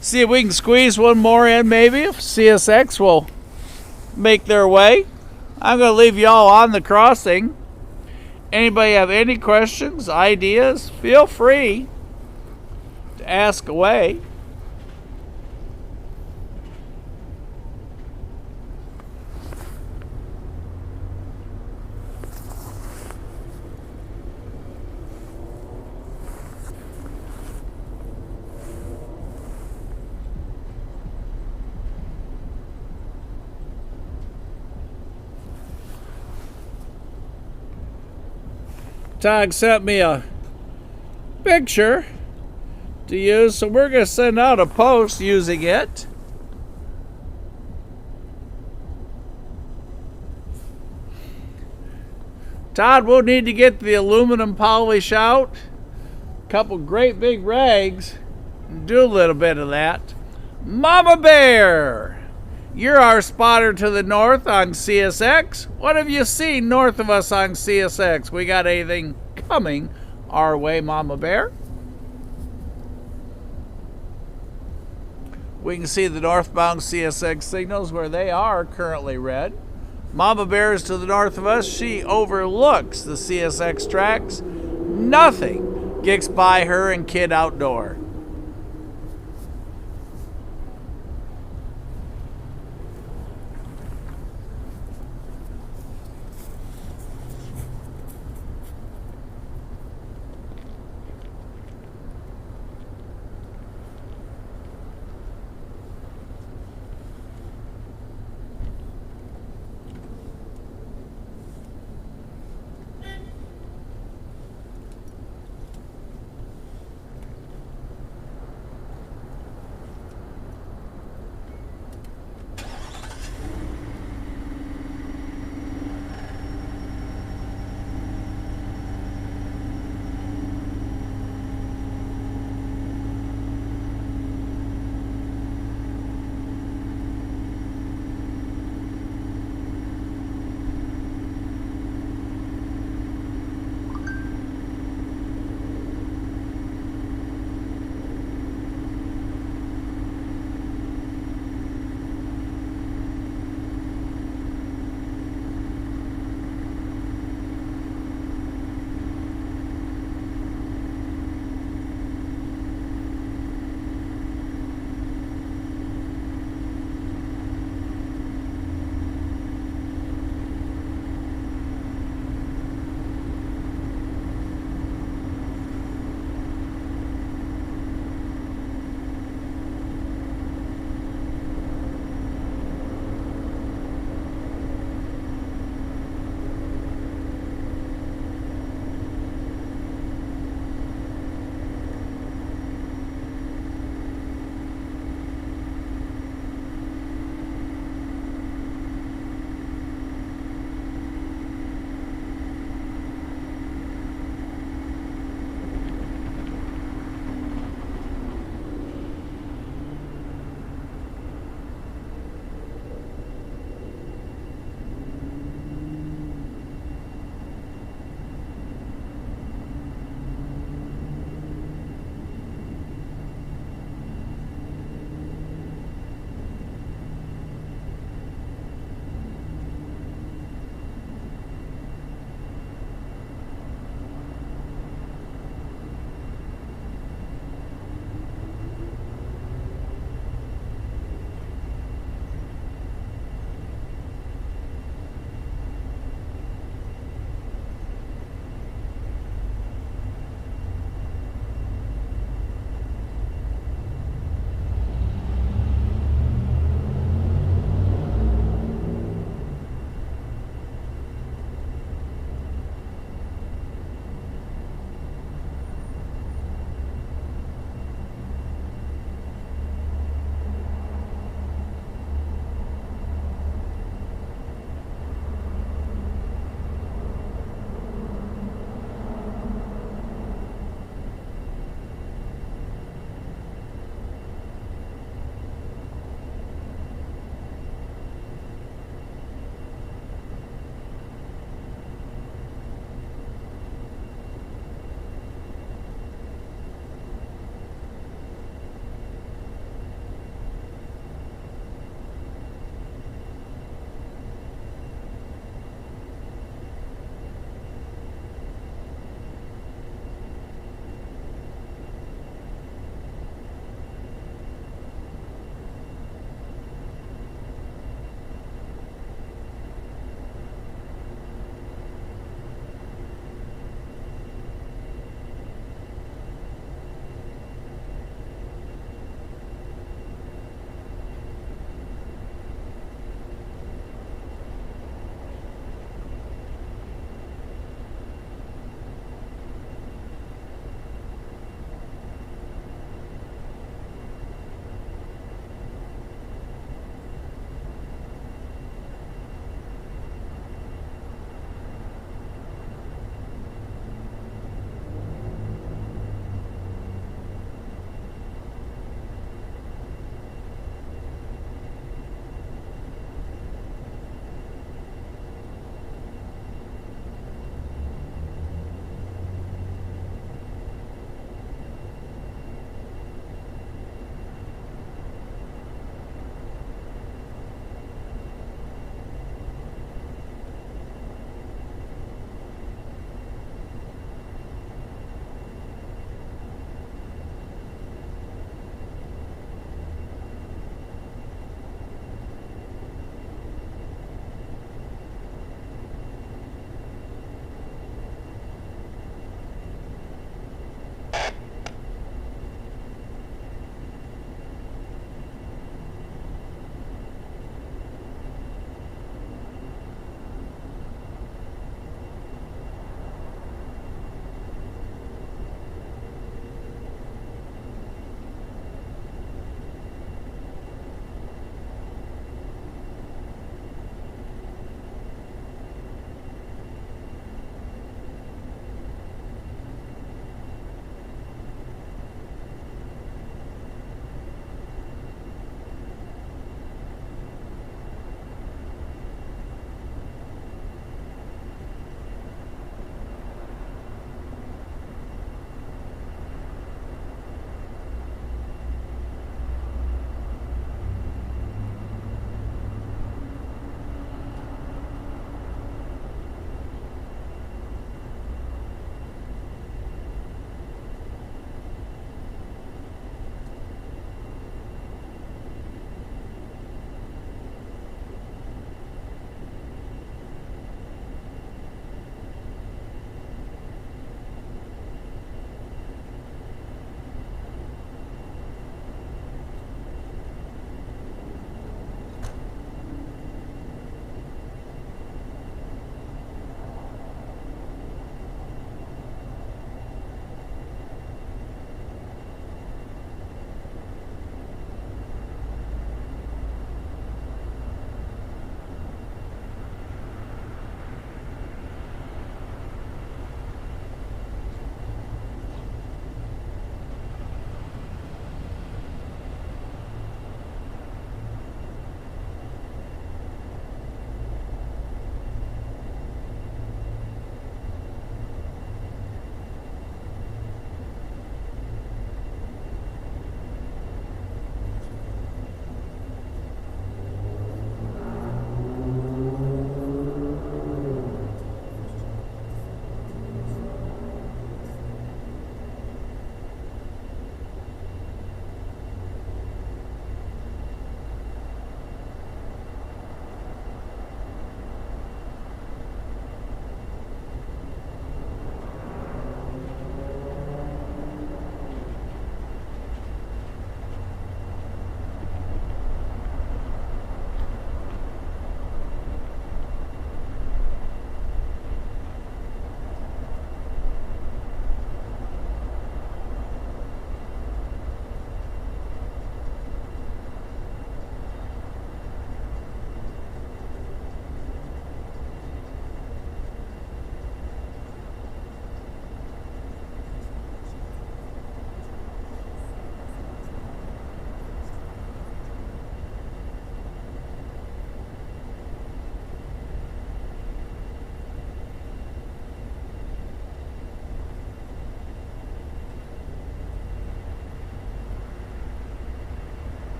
See if we can squeeze one more in, maybe, if CSX will make their way. I'm going to leave y'all on the crossing. Anybody have any questions, ideas, feel free to ask away. Todd sent me a picture to use, so we're going to send out a post using it. Todd, we'll need to get the aluminum polish out, a couple great big rags, and do a little bit of that. Mama Bear, you're our spotter to the north on CSX. What have you seen north of us on CSX? We got anything coming our way, Mama Bear? We can see the northbound CSX signals where they are currently red. Mama Bear is to the north of us. She overlooks the CSX tracks. Nothing gets by her and Kid Outdoor.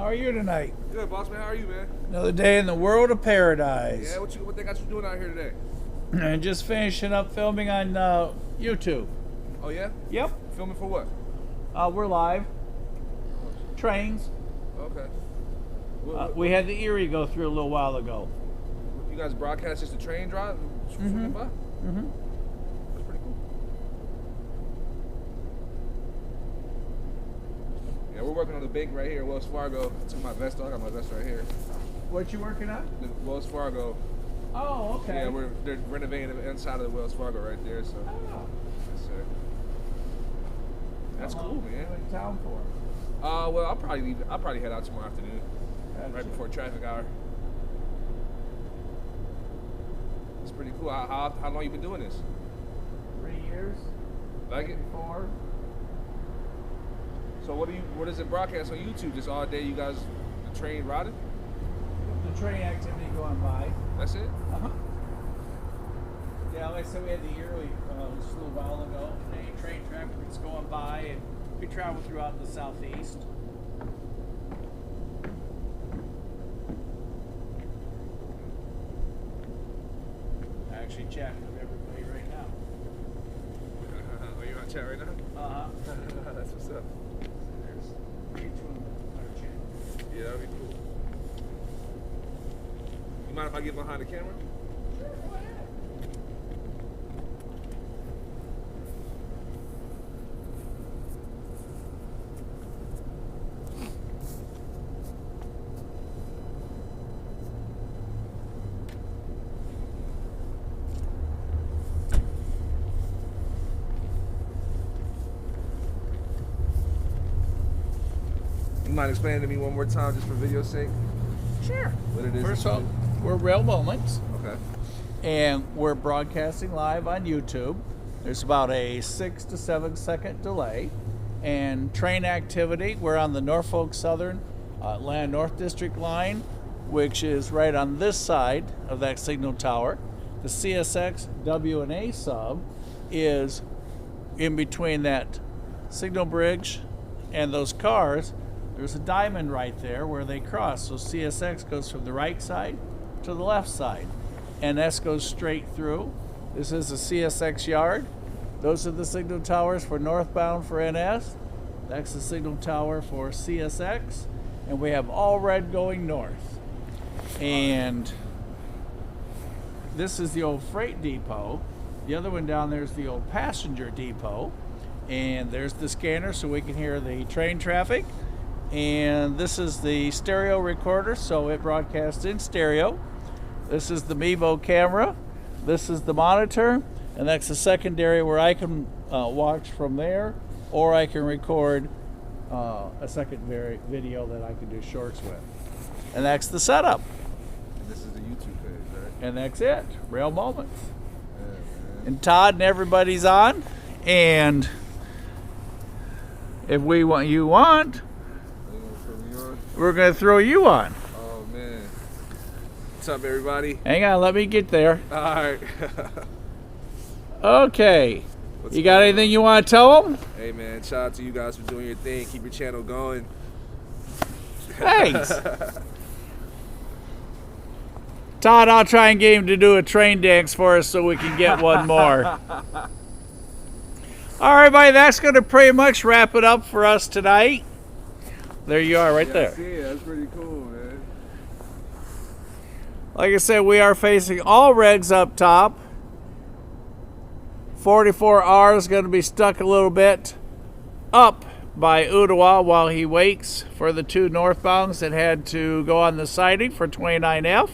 How are you tonight? Good, boss man. How are you, man? Another day in the world of paradise. Yeah, what they got you doing out here today? And just finishing up filming on YouTube. Oh yeah? Yep. Filming for what? We're live. Trains. Okay. We had the Erie go through a little while ago. You guys broadcast just a train drive? Swinging by? Mm-hmm. That's pretty cool. Yeah, we're working on the bank right here, Wells Fargo. I took my vest off. I got my vest right here. What you working on? The Wells Fargo. Oh, okay. Yeah, they're renovating the inside of the Wells Fargo right there. So Oh. yes, sir. That's How cool, long man. You in town for? Well, I'll probably leave. I'll probably head out tomorrow afternoon, right Gotcha. before traffic hour. It's pretty cool. How long you been doing this? 3 years. Like it? 4. So what is it broadcast on YouTube? Just all day you guys, the train riding? The train activity going by. That's it? Uh-huh. Yeah, like I said, we had the Erie just a little while ago. Any train traffic that's going by, and we travel throughout the southeast. I actually chat with everybody right now. Are you on chat right now? Uh-huh. That's what's up. Get you on our channel. Yeah, that'd be cool. You mind if I get behind the camera? Sure, go ahead. You mind explaining to me one more time, just for video's sake, Sure. what it is? First that off, you we're Rail Moments, do? Okay. and we're broadcasting live on YouTube. There's about a 6 to 7 second delay. And train activity, we're on the Norfolk Southern Atlanta North District line, which is right on this side of that signal tower. The CSX W&A sub is in between that signal bridge and those cars. There's a diamond right there where they cross. So CSX goes from the right side to the left side. NS goes straight through. This is a CSX yard. Those are the signal towers for northbound for NS. That's the signal tower for CSX. And we have all red going north. And this is the old freight depot. The other one down there is the old passenger depot. And there's the scanner so we can hear the train traffic. And this is the stereo recorder, so it broadcasts in stereo. This is the Mevo camera. This is the monitor. And that's the secondary where I can watch from there, or I can record a secondary video that I can do shorts with. And that's the setup. And this is the YouTube page, right? And that's it. Rail Moments. Yeah, man. And Todd and everybody's on. And if we want you want, You gonna put me on? we're going to throw you on. Oh man. What's up, everybody? Hang on, let me get there. All right. Okay. What's You got going anything you want to tell them? Hey man, shout out to you guys for doing your thing. Keep your channel going. Thanks. Todd, I'll try and get him to do a train dance for us so we can get one more. All right, everybody, that's going to pretty much wrap it up for us tonight. There you are right there. Yeah, that's pretty cool, man. Like I said, we are facing all regs up top. 44R is going to be stuck a little bit up by Ottawa while he waits for the 2 northbounds that had to go on the siding for 29F.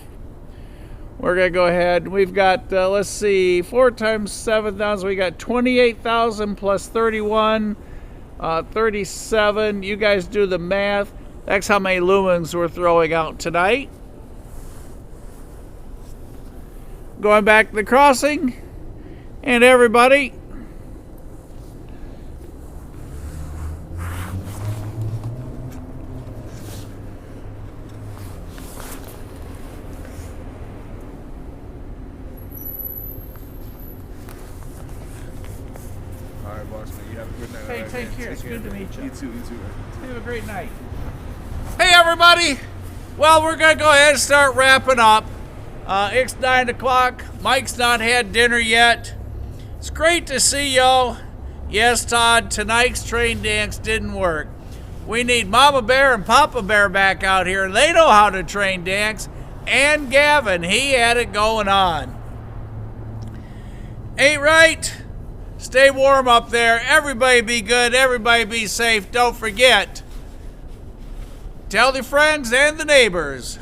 We're going to go ahead. We've got, let's see, 4 times 7,000. We got 28,000 plus 31, 37. You guys do the math. That's how many lumens we're throwing out tonight. Going back to the crossing. And everybody, All right, boss man. You have a good night. hey, all right, take man? care. It's good to meet you. You too. You too. Man. have a great night. Hey everybody! Well, we're gonna go ahead and start wrapping up. It's 9 o'clock. Mike's not had dinner yet. It's great to see y'all. Yes, Todd, tonight's train dance didn't work. We need Mama Bear and Papa Bear back out here. They know how to train dance. And Gavin, he had it going on. Ain't right? Stay warm up there. Everybody be good. Everybody be safe. Don't forget, tell the friends and the neighbors.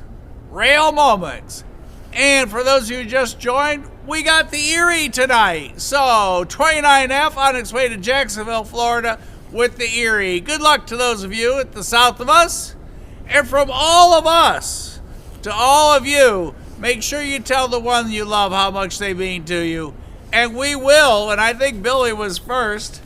Rail moments. And for those of you who just joined, we got the Erie tonight. So 29F on its way to Jacksonville, Florida with the Erie. Good luck to those of you at the south of us. And from all of us to all of you, make sure you tell the one you love how much they mean to you. And we will, and I think Billy was first,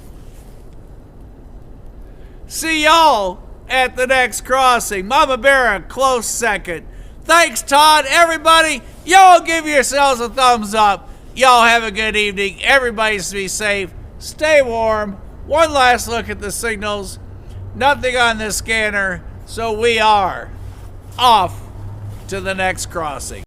see y'all at the next crossing. Mama Bear a close second. Thanks, Todd. Everybody, y'all give yourselves a thumbs up. Y'all have a good evening. Everybody be safe. Stay warm. One last look at the signals. Nothing on this scanner. So we are off to the next crossing.